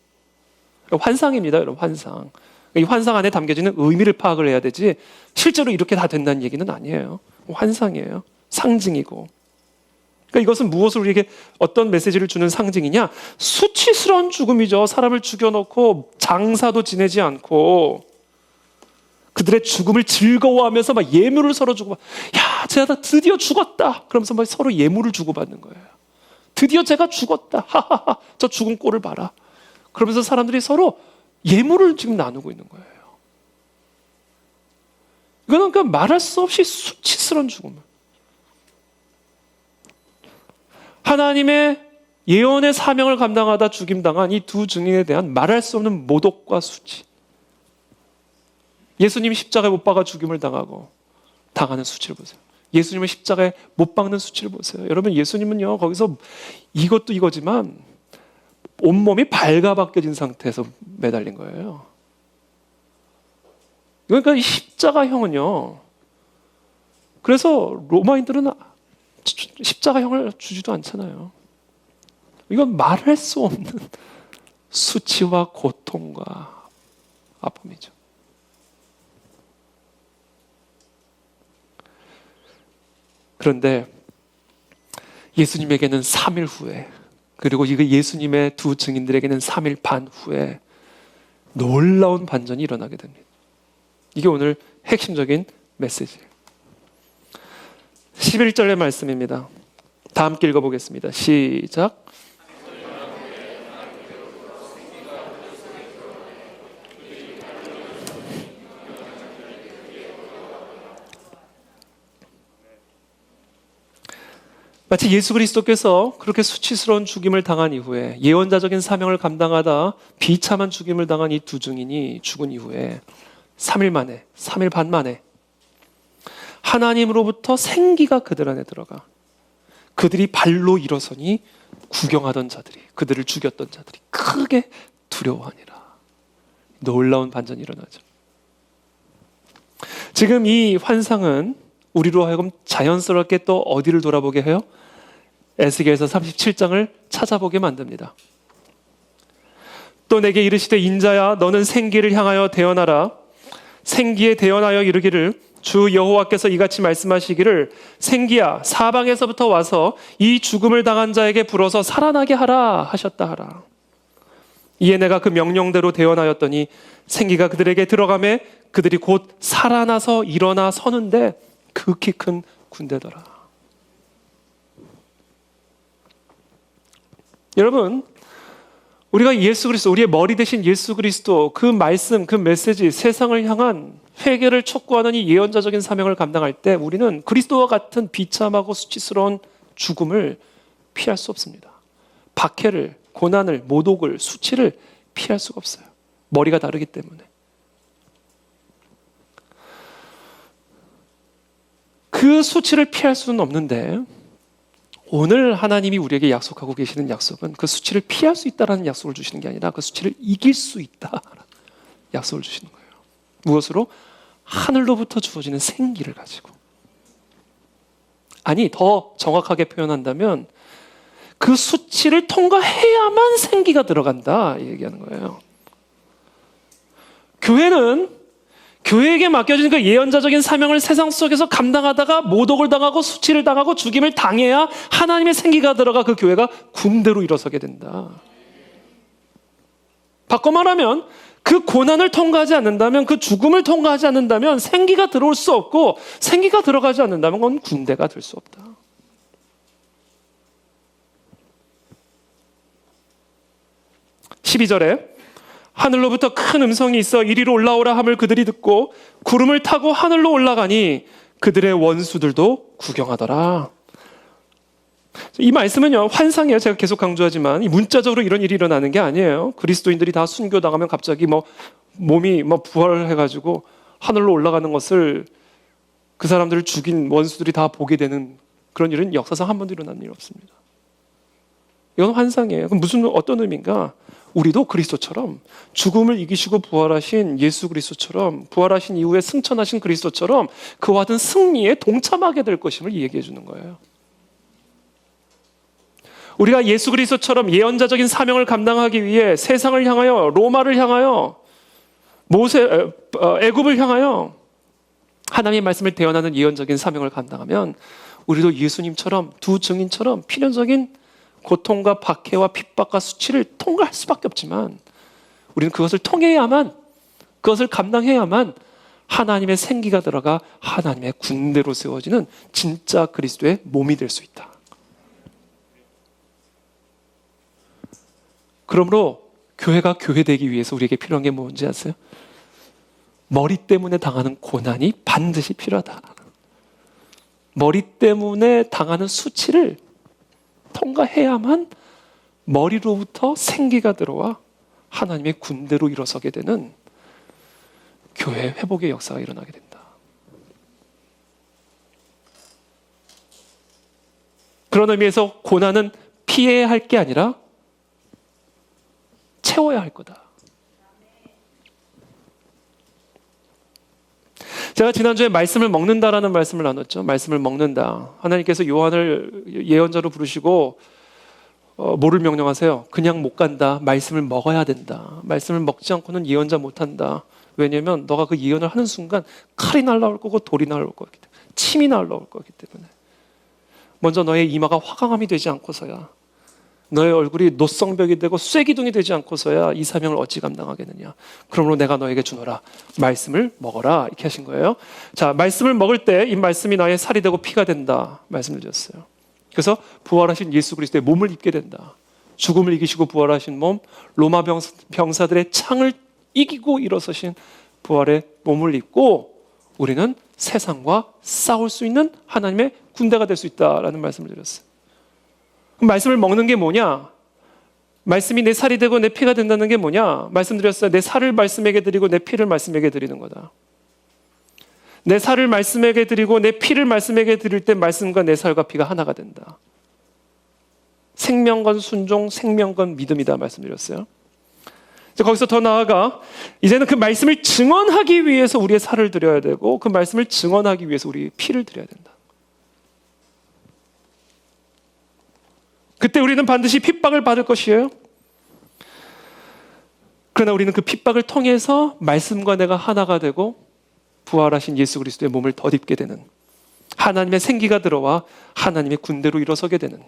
환상입니다, 여러분. 환상. 이 환상 안에 담겨지는 의미를 파악을 해야 되지 실제로 이렇게 다 된다는 얘기는 아니에요. 환상이에요. 상징이고. 그러니까 이것은 무엇을 우리에게 어떤 메시지를 주는 상징이냐? 수치스러운 죽음이죠. 사람을 죽여놓고 장사도 지내지 않고 그들의 죽음을 즐거워하면서 막 예물을 서로 주고, 야, 제가 드디어 죽었다. 그러면서 막 서로 예물을 주고받는 거예요. 드디어 제가 죽었다. 하하하. 저 죽은 꼴을 봐라. 그러면서 사람들이 서로 예물을 지금 나누고 있는 거예요. 이거는 그러니까 말할 수 없이 수치스러운 죽음을. 하나님의 예언의 사명을 감당하다 죽임당한 이 두 증인에 대한 말할 수 없는 모독과 수치. 예수님이 십자가에 못 박아 죽임을 당하고 당하는 수치를 보세요. 예수님을 십자가에 못 박는 수치를 보세요. 여러분, 예수님은요, 거기서 이것도 이거지만 온몸이 발가벗겨진 상태에서 매달린 거예요. 그러니까 이 십자가형은요, 그래서 로마인들은 십자가형을 주지도 않잖아요. 이건 말할 수 없는 수치와 고통과 아픔이죠. 그런데 예수님에게는 3일 후에, 그리고 이거 예수님의 두 증인들에게는 3일 반 후에 놀라운 반전이 일어나게 됩니다. 이게 오늘 핵심적인 메시지예요. 11절의 말씀입니다. 다 함께 읽어보겠습니다. 시작. 마치 예수 그리스도께서 그렇게 수치스러운 죽임을 당한 이후에 예언자적인 사명을 감당하다 비참한 죽임을 당한 이 두 증인이 죽은 이후에 3일 만에, 3일 반 만에 하나님으로부터 생기가 그들 안에 들어가 그들이 발로 일어서니 구경하던 자들이, 그들을 죽였던 자들이 크게 두려워하니라. 놀라운 반전이 일어나죠. 지금 이 환상은 우리로 하여금 자연스럽게 또 어디를 돌아보게 해요? 에스겔서 37장을 찾아보게 만듭니다. 또 내게 이르시되 인자야 너는 생기를 향하여 대언하라. 생기에 대언하여 이르기를 주 여호와께서 이같이 말씀하시기를 생기야 사방에서부터 와서 이 죽음을 당한 자에게 불어서 살아나게 하라 하셨다 하라. 이에 내가 그 명령대로 대언하였더니 생기가 그들에게 들어가매 그들이 곧 살아나서 일어나 서는데 극히 큰 군대더라. 여러분, 우리가 예수 그리스도, 우리의 머리 대신 예수 그리스도, 그 말씀, 그 메시지, 세상을 향한 회개를 촉구하는 이 예언자적인 사명을 감당할 때 우리는 그리스도와 같은 비참하고 수치스러운 죽음을 피할 수 없습니다. 박해를, 고난을, 모독을, 수치를 피할 수가 없어요. 머리가 다르기 때문에. 그 수치를 피할 수는 없는데 오늘 하나님이 우리에게 약속하고 계시는 약속은 그 수치를 피할 수 있다는 약속을 주시는 게 아니라 그 수치를 이길 수 있다는 약속을 주시는 거예요. 무엇으로? 하늘로부터 주어지는 생기를 가지고. 아니, 더 정확하게 표현한다면 그 수치를 통과해야만 생기가 들어간다 이 얘기하는 거예요. 교회에게 맡겨진 그 예언자적인 사명을 세상 속에서 감당하다가 모독을 당하고 수치를 당하고 죽임을 당해야 하나님의 생기가 들어가 그 교회가 군대로 일어서게 된다. 바꿔 말하면 그 고난을 통과하지 않는다면, 그 죽음을 통과하지 않는다면 생기가 들어올 수 없고, 생기가 들어가지 않는다면 그건 군대가 될 수 없다. (12절에) 하늘로부터 큰 음성이 있어 이리로 올라오라 함을 그들이 듣고 구름을 타고 하늘로 올라가니 그들의 원수들도 구경하더라. 이 말씀은요, 환상이에요. 제가 계속 강조하지만 이 문자적으로 이런 일이 일어나는 게 아니에요. 그리스도인들이 다 순교당하면 갑자기 몸이 부활해가지고 하늘로 올라가는 것을 그 사람들을 죽인 원수들이 다 보게 되는 그런 일은 역사상 한 번도 일어난 일이 없습니다. 이건 환상이에요. 그럼 어떤 의미인가? 우리도 그리스도처럼 죽음을 이기시고 부활하신 예수 그리스도처럼, 부활하신 이후에 승천하신 그리스도처럼 그와 같은 승리에 동참하게 될 것임을 얘기해 주는 거예요. 우리가 예수 그리스도처럼 예언자적인 사명을 감당하기 위해 세상을 향하여, 로마를 향하여, 애굽을 향하여 하나님의 말씀을 대언하는 예언적인 사명을 감당하면 우리도 예수님처럼, 두 증인처럼 필연적인 고통과 박해와 핍박과 수치를 통과할 수밖에 없지만 우리는 그것을 통해야만, 그것을 감당해야만 하나님의 생기가 들어가 하나님의 군대로 세워지는 진짜 그리스도의 몸이 될 수 있다. 그러므로 교회가 교회되기 위해서 우리에게 필요한 게 뭔지 아세요? 머리 때문에 당하는 고난이 반드시 필요하다. 머리 때문에 당하는 수치를 통과해야만 머리로부터 생기가 들어와 하나님의 군대로 일어서게 되는 교회 회복의 역사가 일어나게 된다. 그런 의미에서 고난은 피해야 할 게 아니라 채워야 할 거다. 제가 지난주에 말씀을 먹는다라는 말씀을 나눴죠. 말씀을 먹는다. 하나님께서 요한을 예언자로 부르시고 뭐를 명령하세요? 그냥 못 간다. 말씀을 먹어야 된다. 말씀을 먹지 않고는 예언자 못한다. 왜냐하면 너가 그 예언을 하는 순간 칼이 날라올 거고 돌이 날라올 거기 때문에, 침이 날라올 거기 때문에 먼저 너의 이마가 화강암이 되지 않고서야, 너의 얼굴이 노성벽이 되고 쇠기둥이 되지 않고서야 이 사명을 어찌 감당하겠느냐. 그러므로 내가 너에게 주노라. 말씀을 먹어라. 이렇게 하신 거예요. 자, 말씀을 먹을 때 이 말씀이 나의 살이 되고 피가 된다. 말씀을 드렸어요. 그래서 부활하신 예수 그리스도의 몸을 입게 된다. 죽음을 이기시고 부활하신 몸, 로마 병사들의 창을 이기고 일어서신 부활의 몸을 입고 우리는 세상과 싸울 수 있는 하나님의 군대가 될 수 있다라는 말씀을 드렸어요. 그럼 말씀을 먹는 게 뭐냐? 말씀이 내 살이 되고 내 피가 된다는 게 뭐냐? 말씀드렸어요. 내 살을 말씀에게 드리고 내 피를 말씀에게 드리는 거다. 내 살을 말씀에게 드리고 내 피를 말씀에게 드릴 때 말씀과 내 살과 피가 하나가 된다. 생명건 순종, 생명건 믿음이다 말씀드렸어요. 거기서 더 나아가 이제는 그 말씀을 증언하기 위해서 우리의 살을 드려야 되고 그 말씀을 증언하기 위해서 우리의 피를 드려야 된다. 그때 우리는 반드시 핍박을 받을 것이에요. 그러나 우리는 그 핍박을 통해서 말씀과 내가 하나가 되고 부활하신 예수 그리스도의 몸을 덧입게 되는, 하나님의 생기가 들어와 하나님의 군대로 일어서게 되는,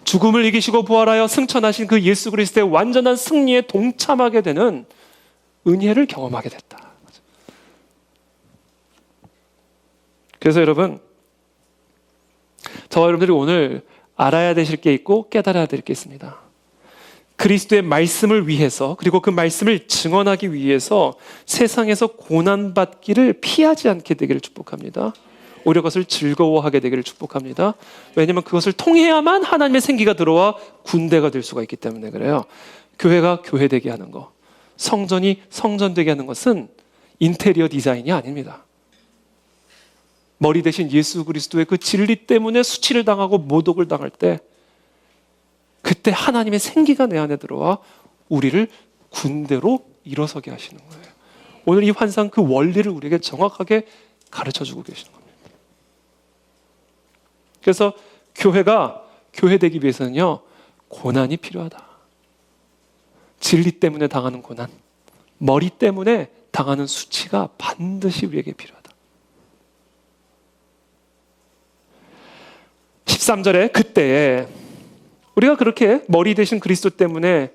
죽음을 이기시고 부활하여 승천하신 그 예수 그리스도의 완전한 승리에 동참하게 되는 은혜를 경험하게 됐다. 그래서 여러분, 저와 여러분들이 오늘 알아야 되실 게 있고 깨달아야 될 게 있습니다. 그리스도의 말씀을 위해서, 그리고 그 말씀을 증언하기 위해서 세상에서 고난받기를 피하지 않게 되기를 축복합니다. 오히려 그것을 즐거워하게 되기를 축복합니다. 왜냐하면 그것을 통해야만 하나님의 생기가 들어와 군대가 될 수가 있기 때문에 그래요. 교회가 교회되게 하는 것, 성전이 성전되게 하는 것은 인테리어 디자인이 아닙니다. 머리 대신 예수 그리스도의 그 진리 때문에 수치를 당하고 모독을 당할 때 그때 하나님의 생기가 내 안에 들어와 우리를 군대로 일어서게 하시는 거예요. 오늘 이 환상 그 원리를 우리에게 정확하게 가르쳐주고 계시는 겁니다. 그래서 교회가 교회되기 위해서는요, 고난이 필요하다. 진리 때문에 당하는 고난, 머리 때문에 당하는 수치가 반드시 우리에게 필요하다. 13절에 그때에 우리가 그렇게 머리 대신 그리스도 때문에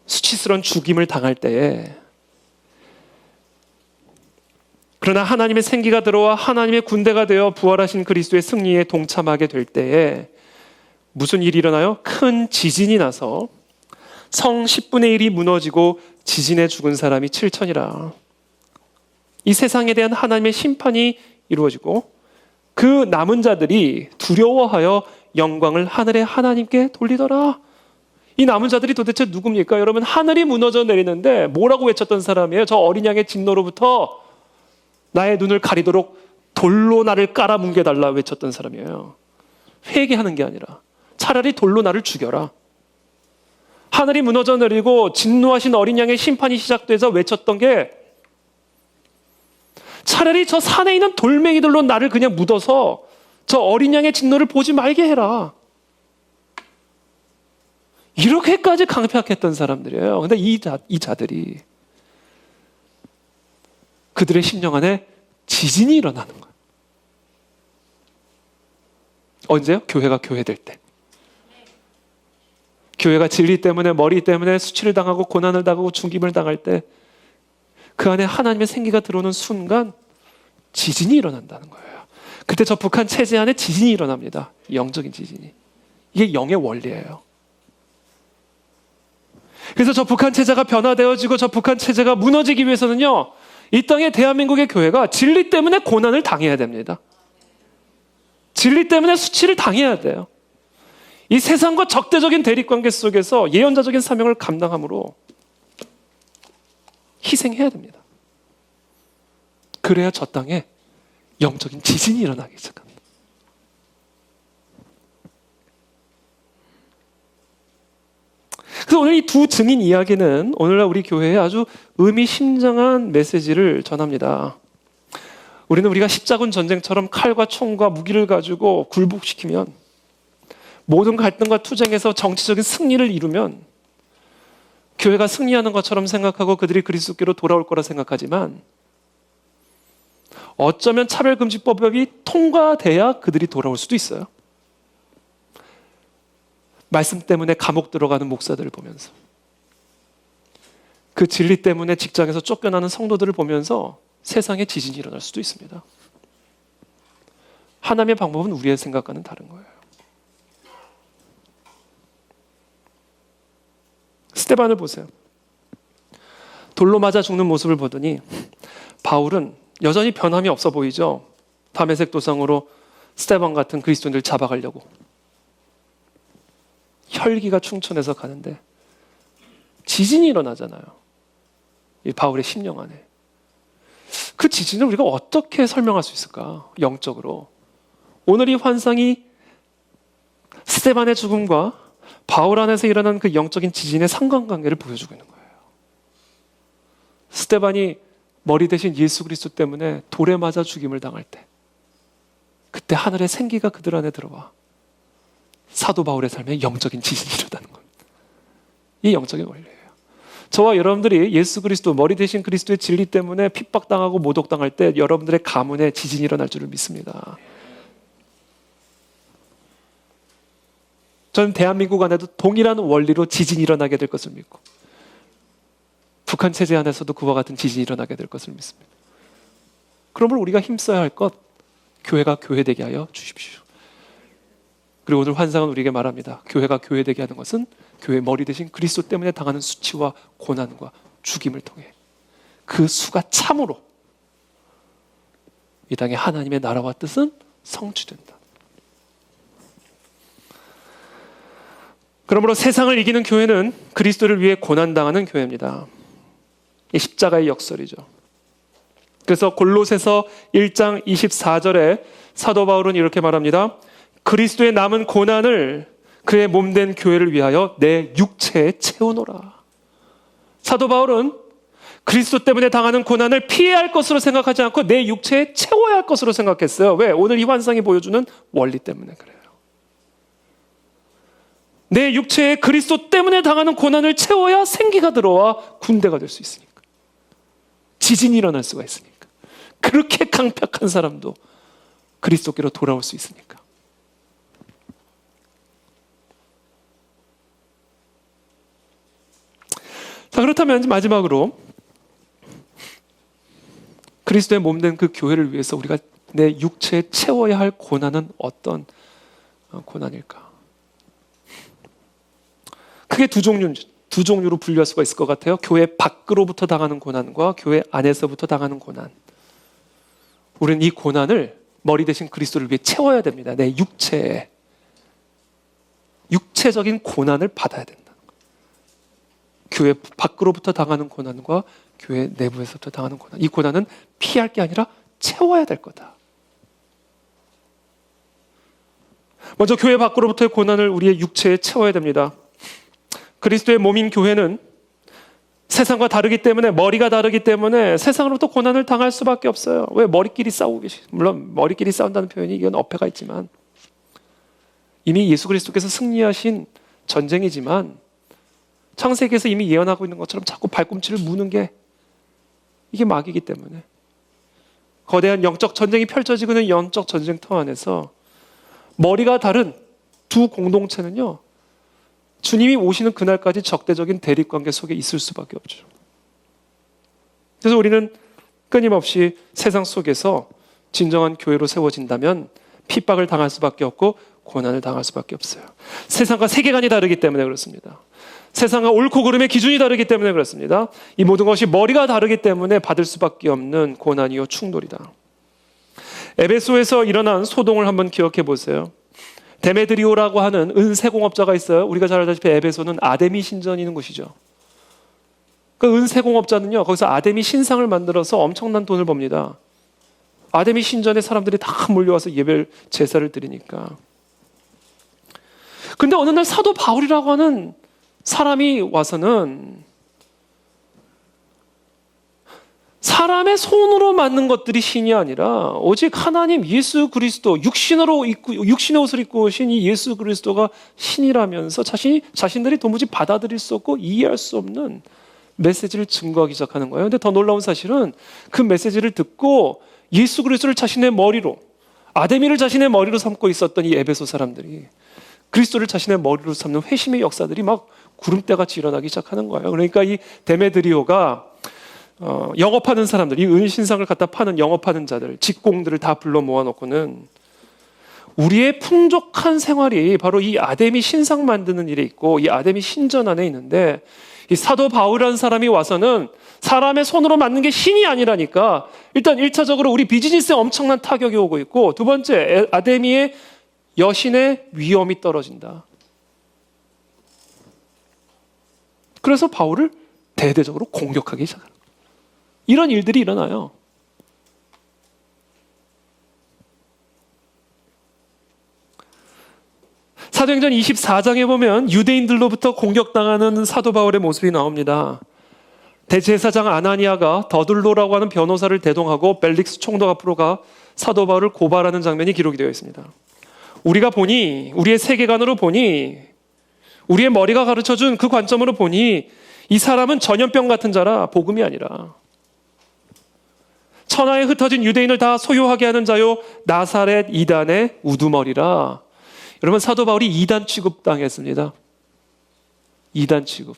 수치스러운 죽임을 당할 때에, 그러나 하나님의 생기가 들어와 하나님의 군대가 되어 부활하신 그리스도의 승리에 동참하게 될 때에 무슨 일이 일어나요? 큰 지진이 나서 성 10분의 1이 무너지고 지진에 죽은 사람이 7천이라. 이 세상에 대한 하나님의 심판이 이루어지고 그 남은 자들이 두려워하여 영광을 하늘의 하나님께 돌리더라. 이 남은 자들이 도대체 누굽니까? 여러분, 하늘이 무너져 내리는데 뭐라고 외쳤던 사람이에요? 저 어린 양의 진노로부터 나의 눈을 가리도록 돌로 나를 깔아뭉개달라 외쳤던 사람이에요. 회개하는 게 아니라 차라리 돌로 나를 죽여라. 하늘이 무너져 내리고 진노하신 어린 양의 심판이 시작돼서 외쳤던 게 차라리 저 산에 있는 돌멩이들로 나를 그냥 묻어서 저 어린 양의 진노를 보지 말게 해라. 이렇게까지 강팍했던 사람들이에요. 근데 이 자들이 그들의 심령 안에 지진이 일어나는 거예요. 언제요? 교회가 교회될 때. 교회가 진리 때문에, 머리 때문에 수치를 당하고 고난을 당하고 죽임을 당할 때 그 안에 하나님의 생기가 들어오는 순간 지진이 일어난다는 거예요. 그때 저 북한 체제 안에 지진이 일어납니다. 영적인 지진이. 이게 영의 원리예요. 그래서 저 북한 체제가 변화되어지고 저 북한 체제가 무너지기 위해서는요, 이 땅의 대한민국의 교회가 진리 때문에 고난을 당해야 됩니다. 진리 때문에 수치를 당해야 돼요. 이 세상과 적대적인 대립관계 속에서 예언자적인 사명을 감당함으로 희생해야 됩니다. 그래야 저 땅에 영적인 지진이 일어나기 시작합니다. 그래서 오늘 이 두 증인 이야기는 오늘날 우리 교회에 아주 의미심장한 메시지를 전합니다. 우리가 십자군 전쟁처럼 칼과 총과 무기를 가지고 굴복시키면, 모든 갈등과 투쟁에서 정치적인 승리를 이루면 교회가 승리하는 것처럼 생각하고 그들이 그리스도께로 돌아올 거라 생각하지만, 어쩌면 차별금지법이 통과돼야 그들이 돌아올 수도 있어요. 말씀 때문에 감옥 들어가는 목사들을 보면서, 그 진리 때문에 직장에서 쫓겨나는 성도들을 보면서 세상에 지진이 일어날 수도 있습니다. 하나님의 방법은 우리의 생각과는 다른 거예요. 스데반을 보세요. 돌로 맞아 죽는 모습을 보더니 바울은 여전히 변함이 없어 보이죠. 다메섹 도상으로 스데반 같은 그리스도인들을 잡아가려고. 혈기가 충천해서 가는데 지진이 일어나잖아요. 이 바울의 심령 안에. 그 지진을 우리가 어떻게 설명할 수 있을까? 영적으로. 오늘 이 환상이 스데반의 죽음과 바울 안에서 일어난 그 영적인 지진의 상관관계를 보여주고 있는 거예요. 스데반이 머리 대신 예수 그리스도 때문에 돌에 맞아 죽임을 당할 때, 그때 하늘의 생기가 그들 안에 들어와 사도 바울의 삶에 영적인 지진이 일어나는 겁니다. 이 영적인 원리예요. 저와 여러분들이 예수 그리스도, 머리 대신 그리스도의 진리 때문에 핍박당하고 모독당할 때 여러분들의 가문에 지진이 일어날 줄을 믿습니다. 저는 대한민국 안에도 동일한 원리로 지진이 일어나게 될 것을 믿고, 북한 체제 안에서도 그와 같은 지진이 일어나게 될 것을 믿습니다. 그러므로 우리가 힘써야 할 것, 교회가 교회되게 하여 주십시오. 그리고 오늘 환상은 우리에게 말합니다. 교회가 교회되게 하는 것은 교회 머리 대신 그리스도 때문에 당하는 수치와 고난과 죽임을 통해 그 수가 참으로 이 땅에 하나님의 나라와 뜻은 성취된다. 그러므로 세상을 이기는 교회는 그리스도를 위해 고난당하는 교회입니다. 이 십자가의 역설이죠. 그래서 골로새서 1장 24절에 사도 바울은 이렇게 말합니다. 그리스도의 남은 고난을 그의 몸된 교회를 위하여 내 육체에 채우노라. 사도 바울은 그리스도 때문에 당하는 고난을 피해야 할 것으로 생각하지 않고 내 육체에 채워야 할 것으로 생각했어요. 왜? 오늘 이 환상이 보여주는 원리 때문에 그래요. 내 육체에 그리스도 때문에 당하는 고난을 채워야 생기가 들어와 군대가 될 수 있으니까. 지진이 일어날 수가 있으니까. 그렇게 강팍한 사람도 그리스도께로 돌아올 수 있으니까. 자, 그렇다면 마지막으로 그리스도의 몸된 그 교회를 위해서 우리가 내 육체에 채워야 할 고난은 어떤 고난일까? 크게 두 종류로 분류할 수가 있을 것 같아요. 교회 밖으로부터 당하는 고난과 교회 안에서부터 당하는 고난. 우리는 이 고난을 머리 대신 그리스도를 위해 채워야 됩니다. 내 육체에. 육체적인 고난을 받아야 된다. 교회 밖으로부터 당하는 고난과 교회 내부에서부터 당하는 고난. 이 고난은 피할 게 아니라 채워야 될 거다. 먼저 교회 밖으로부터의 고난을 우리의 육체에 채워야 됩니다. 그리스도의 몸인 교회는 세상과 다르기 때문에, 머리가 다르기 때문에 세상으로부터 고난을 당할 수밖에 없어요. 왜? 머리끼리 싸우고 계시. 물론 머리끼리 싸운다는 표현이 이건 어폐가 있지만 이미 예수 그리스도께서 승리하신 전쟁이지만 창세기에서 이미 예언하고 있는 것처럼 자꾸 발꿈치를 무는 게 이게 마귀이기 때문에 거대한 영적 전쟁이 펼쳐지고 있는 영적 전쟁터 안에서 머리가 다른 두 공동체는요, 주님이 오시는 그날까지 적대적인 대립관계 속에 있을 수밖에 없죠. 그래서 우리는 끊임없이 세상 속에서 진정한 교회로 세워진다면 핍박을 당할 수밖에 없고 고난을 당할 수밖에 없어요. 세상과 세계관이 다르기 때문에 그렇습니다. 세상과 옳고 그름의 기준이 다르기 때문에 그렇습니다. 이 모든 것이 머리가 다르기 때문에 받을 수밖에 없는 고난이요 충돌이다. 에베소에서 일어난 소동을 한번 기억해 보세요. 데메드리오라고 하는 은세공업자가 있어요. 우리가 잘 알다시피 에베소는 아데미 신전이 있는 곳이죠. 그 은세공업자는요, 거기서 아데미 신상을 만들어서 엄청난 돈을 법니다. 아데미 신전에 사람들이 다 몰려와서 예배 제사를 드리니까. 근데 어느 날 사도 바울이라고 하는 사람이 와서는 사람의 손으로 만든 것들이 신이 아니라 오직 하나님 예수 그리스도, 육신에 옷을 입고 오신 이 예수 그리스도가 신이라면서 자신들이 도무지 받아들일 수 없고 이해할 수 없는 메시지를 증거하기 시작하는 거예요. 근데 더 놀라운 사실은 그 메시지를 듣고 예수 그리스도를 자신의 머리로, 아데미를 자신의 머리로 삼고 있었던 이 에베소 사람들이 그리스도를 자신의 머리로 삼는 회심의 역사들이 막 구름대같이 일어나기 시작하는 거예요. 그러니까 이 데메드리오가 영업하는 사람들, 이 은신상을 갖다 파는 영업하는 자들, 직공들을 다 불러 모아놓고는 우리의 풍족한 생활이 바로 이 아데미 신상 만드는 일에 있고 이 아데미 신전 안에 있는데, 이 사도 바울이라는 사람이 와서는 사람의 손으로 만든 게 신이 아니라니까 일단 1차적으로 우리 비즈니스에 엄청난 타격이 오고 있고, 두 번째 아데미의 여신의 위엄이 떨어진다. 그래서 바울을 대대적으로 공격하기 시작합니다. 이런 일들이 일어나요. 사도행전 24장에 보면 유대인들로부터 공격당하는 사도 바울의 모습이 나옵니다. 대제사장 아나니아가 더둘로라고 하는 변호사를 대동하고 벨릭스 총독 앞으로 가 사도 바울을 고발하는 장면이 기록이 되어 있습니다. 우리가 보니, 우리의 세계관으로 보니, 우리의 머리가 가르쳐준 그 관점으로 보니 이 사람은 전염병 같은 자라 복음이 아니라 천하에 흩어진 유대인을 다 소유하게 하는 자요 나사렛 이단의 우두머리라. 여러분, 사도 바울이 이단 취급당했습니다. 이단 취급.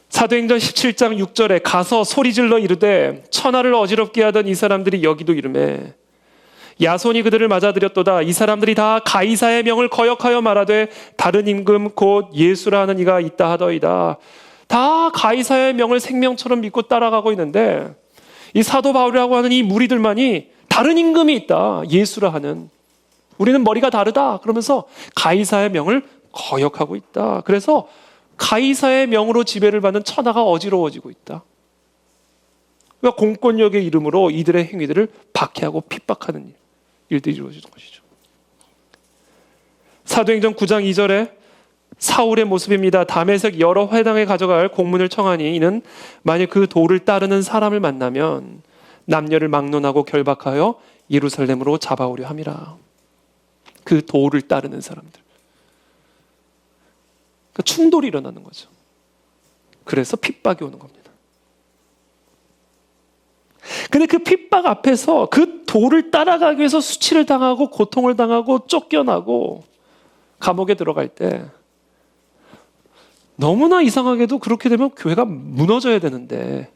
사도행전 17장 6절에 가서 소리질러 이르되 천하를 어지럽게 하던 이 사람들이 여기도 이르매 야손이 그들을 맞아들였도다. 이 사람들이 다 가이사의 명을 거역하여 말하되 다른 임금 곧 예수라 하는 이가 있다 하더이다. 다 가이사의 명을 생명처럼 믿고 따라가고 있는데 이 사도 바울이라고 하는 이 무리들만이 다른 임금이 있다. 예수라 하는. 우리는 머리가 다르다. 그러면서 가이사의 명을 거역하고 있다. 그래서 가이사의 명으로 지배를 받는 천하가 어지러워지고 있다. 그러니까 공권력의 이름으로 이들의 행위들을 박해하고 핍박하는 일들이 이루어지는 것이죠. 사도행전 9장 2절에 사울의 모습입니다. 다메섹 여러 회당에 가져갈 공문을 청하니 이는 만일 그 도를 따르는 사람을 만나면 남녀를 막론하고 결박하여 예루살렘으로 잡아오려 함이라. 그 도를 따르는 사람들. 그러니까 충돌이 일어나는 거죠. 그래서 핍박이 오는 겁니다. 근데 그 핍박 앞에서 그 도를 따라가기 위해서 수치를 당하고 고통을 당하고 쫓겨나고 감옥에 들어갈 때 너무나 이상하게도 그렇게 되면 교회가 무너져야 되는데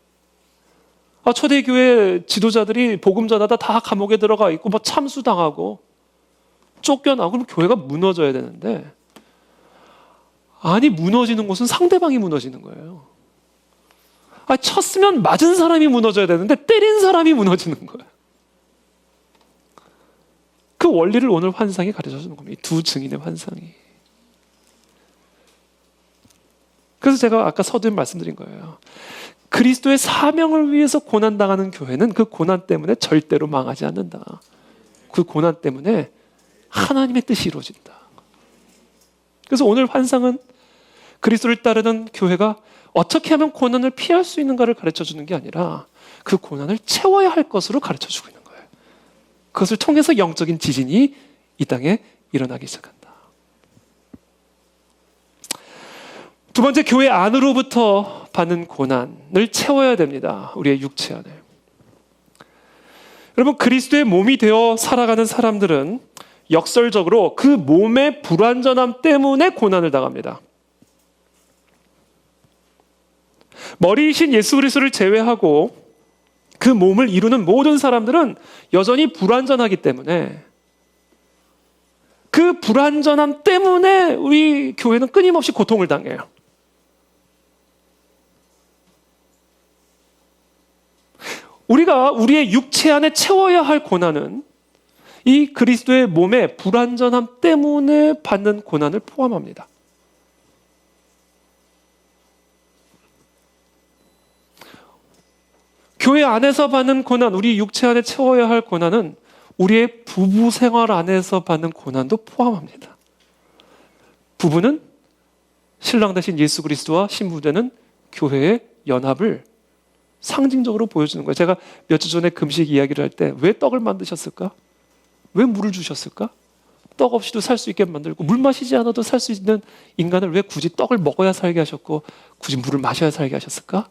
초대교회 지도자들이 복음 전하다 다 감옥에 들어가 있고 뭐 참수당하고 쫓겨나고 그럼 교회가 무너져야 되는데 아니 무너지는 곳은 상대방이 무너지는 거예요. 쳤으면 맞은 사람이 무너져야 되는데 때린 사람이 무너지는 거예요. 그 원리를 오늘 환상이 가르쳐주는 겁니다. 두 증인의 환상이. 그래서 제가 아까 서두에 말씀드린 거예요. 그리스도의 사명을 위해서 고난당하는 교회는 그 고난 때문에 절대로 망하지 않는다. 그 고난 때문에 하나님의 뜻이 이루어진다. 그래서 오늘 환상은 그리스도를 따르는 교회가 어떻게 하면 고난을 피할 수 있는가를 가르쳐주는 게 아니라 그 고난을 채워야 할 것으로 가르쳐주고 있는 거예요. 그것을 통해서 영적인 지진이 이 땅에 일어나기 시작한다. 두 번째, 교회 안으로부터 받는 고난을 채워야 됩니다. 우리의 육체 안에. 여러분, 그리스도의 몸이 되어 살아가는 사람들은 역설적으로 그 몸의 불완전함 때문에 고난을 당합니다. 머리이신 예수 그리스도를 제외하고 그 몸을 이루는 모든 사람들은 여전히 불완전하기 때문에 그 불완전함 때문에 우리 교회는 끊임없이 고통을 당해요. 우리가 우리의 육체 안에 채워야 할 고난은 이 그리스도의 몸의 불완전함 때문에 받는 고난을 포함합니다. 교회 안에서 받는 고난, 우리 육체 안에 채워야 할 고난은 우리의 부부 생활 안에서 받는 고난도 포함합니다. 부부는 신랑 대신 예수 그리스도와 신부되는 교회의 연합을 상징적으로 보여주는 거예요. 제가 몇 주 전에 금식 이야기를 할 때 왜 떡을 만드셨을까? 왜 물을 주셨을까? 떡 없이도 살 수 있게 만들고 물 마시지 않아도 살 수 있는 인간을 왜 굳이 떡을 먹어야 살게 하셨고 굳이 물을 마셔야 살게 하셨을까?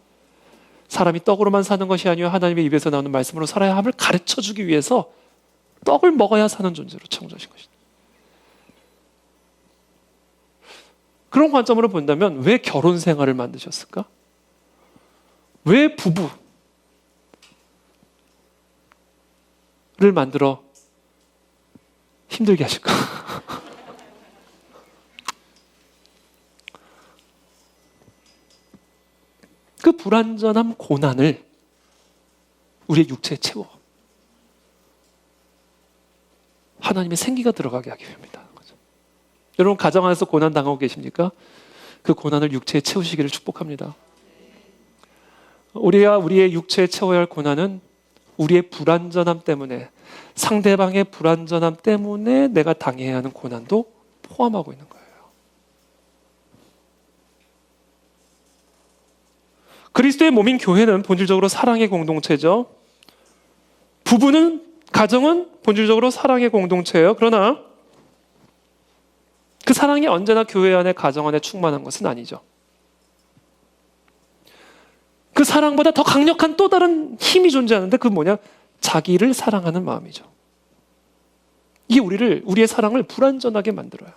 사람이 떡으로만 사는 것이 아니라 하나님의 입에서 나오는 말씀으로 살아야 함을 가르쳐주기 위해서 떡을 먹어야 사는 존재로 창조하신 것이다. 그런 관점으로 본다면 왜 결혼 생활을 만드셨을까? 왜 부부를 만들어 힘들게 하실까? 그 불완전한 고난을 우리의 육체에 채워 하나님의 생기가 들어가게 하기 위함이다. 여러분 가정 안에서 고난 당하고 계십니까? 그 고난을 육체에 채우시기를 축복합니다. 우리의 육체에 채워야 할 고난은 우리의 불완전함 때문에, 상대방의 불완전함 때문에 내가 당해야 하는 고난도 포함하고 있는 거예요. 그리스도의 몸인 교회는 본질적으로 사랑의 공동체죠. 부부는, 가정은 본질적으로 사랑의 공동체예요. 그러나 그 사랑이 언제나 교회 안에, 가정 안에 충만한 것은 아니죠. 그 사랑보다 더 강력한 또 다른 힘이 존재하는데 그건 뭐냐? 자기를 사랑하는 마음이죠. 이게 우리의 사랑을 불완전하게 만들어요.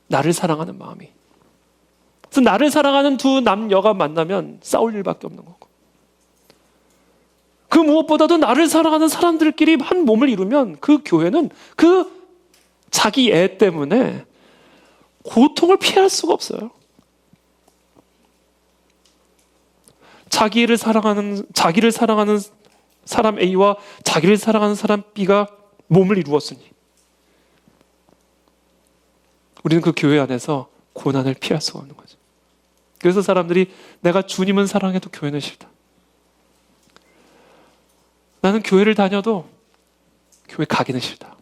나를 사랑하는 마음이. 그래서 나를 사랑하는 두 남녀가 만나면 싸울 일밖에 없는 거고, 그 무엇보다도 나를 사랑하는 사람들끼리 한 몸을 이루면 그 교회는 그 자기 애 때문에 고통을 피할 수가 없어요. 자기를 사랑하는 사람 A와 자기를 사랑하는 사람 B가 몸을 이루었으니 우리는 그 교회 안에서 고난을 피할 수가 없는 거죠. 그래서 사람들이 내가 주님은 사랑해도 교회는 싫다. 나는 교회를 다녀도 교회 가기는 싫다.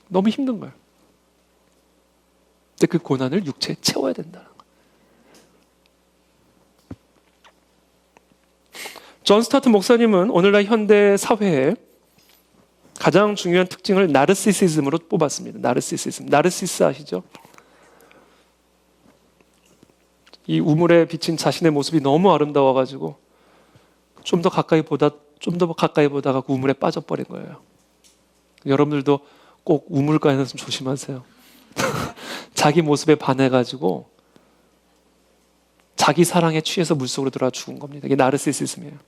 너무 힘든 거예요. 근데 그 고난을 육체에 채워야 된다는 거예요. 존 스타트 목사님은 오늘날 현대 사회에 가장 중요한 특징을 나르시시즘으로 뽑았습니다. 나르시스 아시죠? 이 우물에 비친 자신의 모습이 너무 아름다워가지고 좀 더 가까이 보다가 그 우물에 빠져버린 거예요. 여러분들도 꼭 우물가에서 좀 조심하세요. 자기 모습에 반해가지고 자기 사랑에 취해서 물속으로 들어가 죽은 겁니다. 이게 나르시시즘이에요.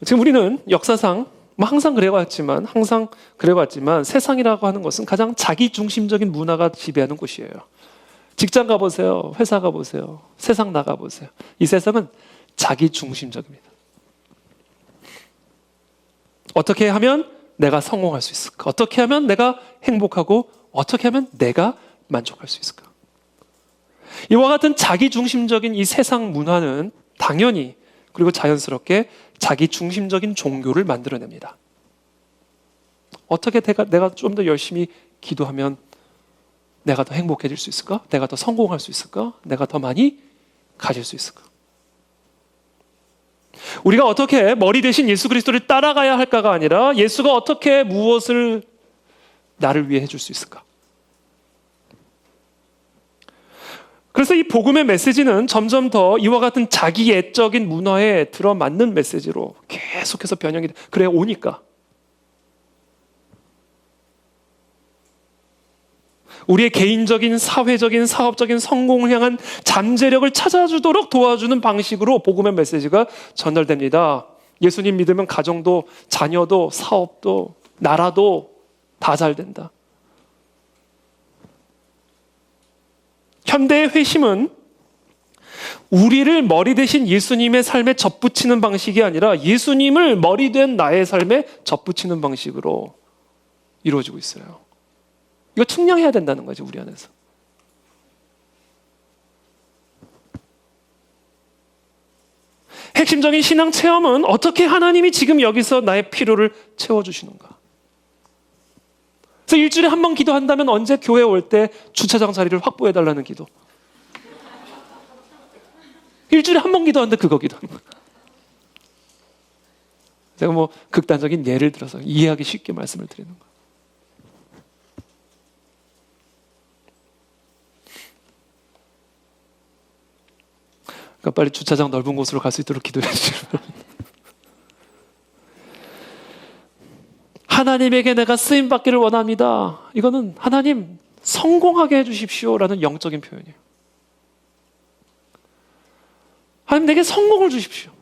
지금 우리는 역사상 항상 그래왔지만 세상이라고 하는 것은 가장 자기중심적인 문화가 지배하는 곳이에요. 직장 가보세요. 회사 가보세요. 세상 나가보세요. 이 세상은 자기중심적입니다. 어떻게 하면 내가 성공할 수 있을까? 어떻게 하면 내가 행복하고 어떻게 하면 내가 만족할 수 있을까? 이와 같은 자기중심적인 이 세상 문화는 당연히 그리고 자연스럽게 자기중심적인 종교를 만들어냅니다. 어떻게 내가 좀 더 열심히 기도하면 내가 더 행복해질 수 있을까? 내가 더 성공할 수 있을까? 내가 더 많이 가질 수 있을까? 우리가 어떻게 머리 대신 예수 그리스도를 따라가야 할까가 아니라 예수가 어떻게 무엇을 나를 위해 해줄 수 있을까? 그래서 이 복음의 메시지는 점점 더 이와 같은 자기애적인 문화에 들어맞는 메시지로 계속해서 변형이 그래 오니까 우리의 개인적인, 사회적인, 사업적인 성공을 향한 잠재력을 찾아주도록 도와주는 방식으로 복음의 메시지가 전달됩니다. 예수님 믿으면 가정도, 자녀도, 사업도, 나라도 다 잘 된다. 현대의 회심은 우리를 머리 대신 예수님의 삶에 접붙이는 방식이 아니라 예수님을 머리 된 나의 삶에 접붙이는 방식으로 이루어지고 있어요. 이거 측량해야 된다는 거죠, 우리 안에서. 핵심적인 신앙 체험은 어떻게 하나님이 지금 여기서 나의 필요를 채워주시는가. 그래서 일주일에 한 번 기도한다면 언제 교회 올 때 주차장 자리를 확보해달라는 기도. 일주일에 한 번 기도하는데 그거 기도하는 거예요. 제가 뭐 극단적인 예를 들어서 이해하기 쉽게 말씀을 드리는 거예요. 그러니까 빨리 주차장 넓은 곳으로 갈 수 있도록 기도해 주시면. 하나님에게 내가 쓰임받기를 원합니다. 이거는 하나님 성공하게 해주십시오라는 영적인 표현이에요. 하나님 내게 성공을 주십시오.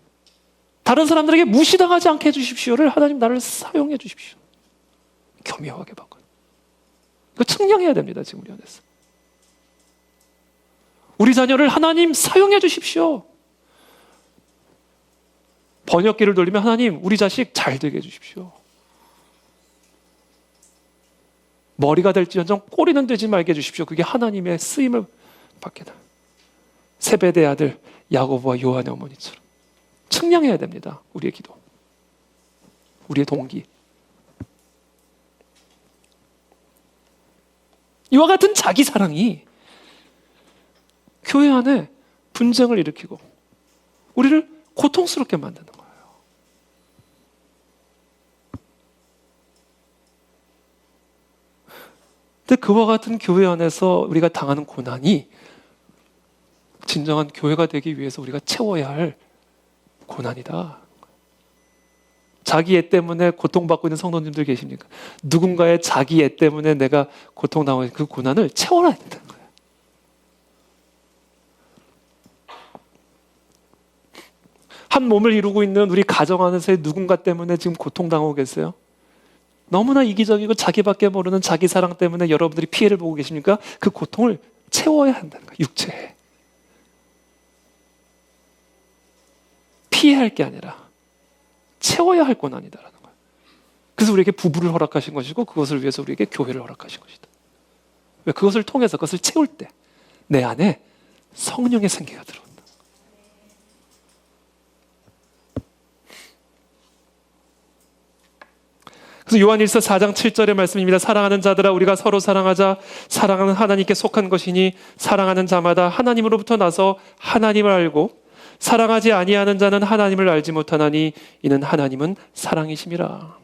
다른 사람들에게 무시당하지 않게 해주십시오를 하나님 나를 사용해 주십시오. 교묘하게 바꿔요. 이거 측량해야 됩니다. 지금 우리 안에서. 우리 자녀를 하나님 사용해 주십시오. 번역기를 돌리면 하나님 우리 자식 잘 되게 해주십시오. 머리가 될지언정 꼬리는 되지 말게 해주십시오. 그게 하나님의 쓰임을 받게 돼. 세베대 아들 야고보와 요한의 어머니처럼 측량해야 됩니다. 우리의 기도, 우리의 동기. 이와 같은 자기 사랑이 교회 안에 분쟁을 일으키고 우리를 고통스럽게 만드는 거예요. 근데 그와 같은 교회 안에서 우리가 당하는 고난이 진정한 교회가 되기 위해서 우리가 채워야 할 고난이다. 자기 애 때문에 고통받고 있는 성도님들 계십니까? 누군가의 자기 애 때문에 내가 고통당하고 있는 그 고난을 채워야 된다는 거예요. 한 몸을 이루고 있는 우리 가정 안에서의 누군가 때문에 지금 고통당하고 계세요? 너무나 이기적이고 자기밖에 모르는 자기 사랑 때문에 여러분들이 피해를 보고 계십니까? 그 고통을 채워야 한다는 거예요. 육체에. 피해야 할 게 아니라 채워야 할 고난이다라는 거예요. 그래서 우리에게 부부를 허락하신 것이고 그것을 위해서 우리에게 교회를 허락하신 것이다. 왜? 그것을 통해서 그것을 채울 때 내 안에 성령의 생기가 들어온다. 그래서 요한일서 4장 7절의 말씀입니다. 사랑하는 자들아 우리가 서로 사랑하자. 사랑은 하나님께 속한 것이니 사랑하는 자마다 하나님으로부터 나서 하나님을 알고 사랑하지 아니하는 자는 하나님을 알지 못하나니 이는 하나님은 사랑이심이라.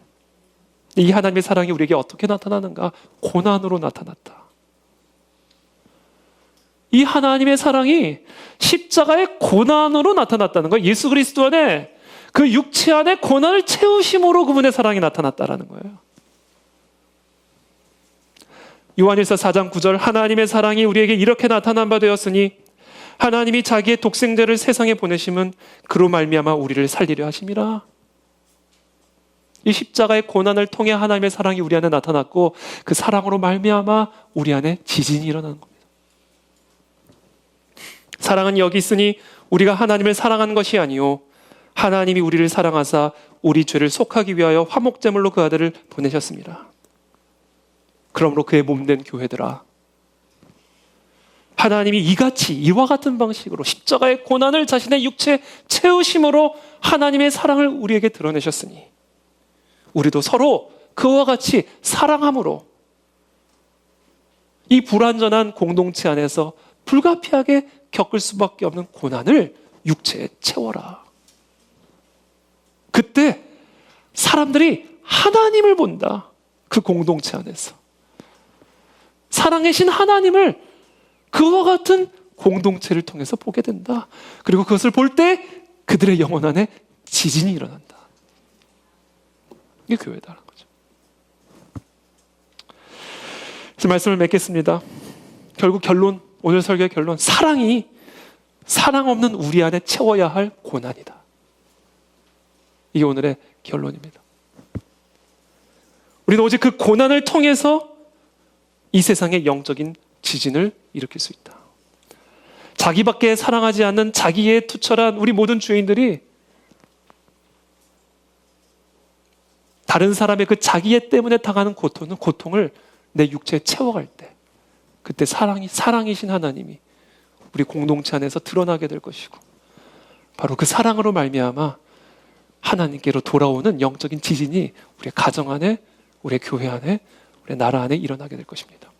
이 하나님의 사랑이 우리에게 어떻게 나타나는가? 고난으로 나타났다. 이 하나님의 사랑이 십자가의 고난으로 나타났다는 거예요. 예수 그리스도 안에 그 육체 안에 고난을 채우심으로 그분의 사랑이 나타났다라는 거예요. 요한일서 4장 9절 하나님의 사랑이 우리에게 이렇게 나타난 바 되었으니 하나님이 자기의 독생자를 세상에 보내심은 그로 말미암아 우리를 살리려 하심이라. 이 십자가의 고난을 통해 하나님의 사랑이 우리 안에 나타났고 그 사랑으로 말미암아 우리 안에 지진이 일어나는 겁니다. 사랑은 여기 있으니 우리가 하나님을 사랑한 것이 아니요 하나님이 우리를 사랑하사 우리 죄를 속하기 위하여 화목제물로 그 아들을 보내셨습니다. 그러므로 그의 몸된 교회들아 하나님이 이같이 이와 같은 방식으로 십자가의 고난을 자신의 육체에 채우심으로 하나님의 사랑을 우리에게 드러내셨으니 우리도 서로 그와 같이 사랑함으로 이 불완전한 공동체 안에서 불가피하게 겪을 수밖에 없는 고난을 육체에 채워라. 그때 사람들이 하나님을 본다. 그 공동체 안에서 사랑의 신 하나님을 그와 같은 공동체를 통해서 보게 된다. 그리고 그것을 볼 때 그들의 영혼 안에 지진이 일어난다. 이게 교회다라는 거죠. 그래서 말씀을 맺겠습니다. 결국 결론, 오늘 설교의 결론, 사랑이 사랑 없는 우리 안에 채워야 할 고난이다. 이게 오늘의 결론입니다. 우리는 오직 그 고난을 통해서 이 세상의 영적인 지진을 일으킬 수 있다. 자기밖에 사랑하지 않는 자기에 투철한 우리 모든 주인들이 다른 사람의 그 자기애 때문에 당하는 고통을 내 육체에 채워갈 때 그때 사랑이신 하나님이 우리 공동체 안에서 드러나게 될 것이고 바로 그 사랑으로 말미암아 하나님께로 돌아오는 영적인 지진이 우리의 가정 안에, 우리의 교회 안에, 우리의 나라 안에 일어나게 될 것입니다.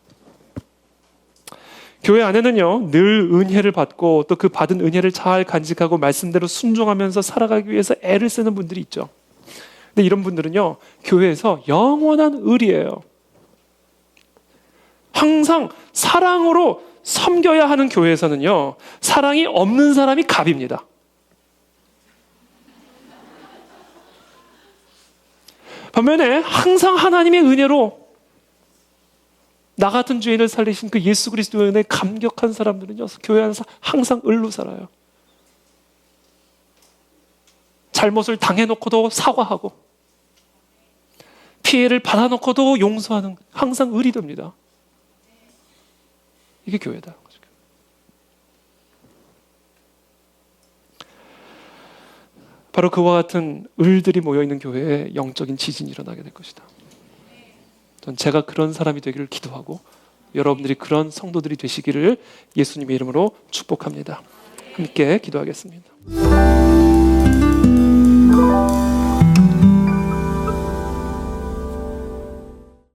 교회 안에는요, 늘 은혜를 받고 또 그 받은 은혜를 잘 간직하고 말씀대로 순종하면서 살아가기 위해서 애를 쓰는 분들이 있죠. 근데 이런 분들은요, 교회에서 영원한 을이에요. 항상 사랑으로 섬겨야 하는 교회에서는요, 사랑이 없는 사람이 갑입니다. 반면에 항상 하나님의 은혜로 나 같은 죄인을 살리신 그 예수 그리스도의 은혜에 감격한 사람들은요, 교회 안에서 항상 을로 살아요. 잘못을 당해놓고도 사과하고 피해를 받아놓고도 용서하는 항상 을이 됩니다. 이게 교회다. 바로 그와 같은 을들이 모여있는 교회에 영적인 지진이 일어나게 될 것이다. 전 제가 그런 사람이 되기를 기도하고 여러분들이 그런 성도들이 되시기를 예수님의 이름으로 축복합니다. 함께 기도하겠습니다.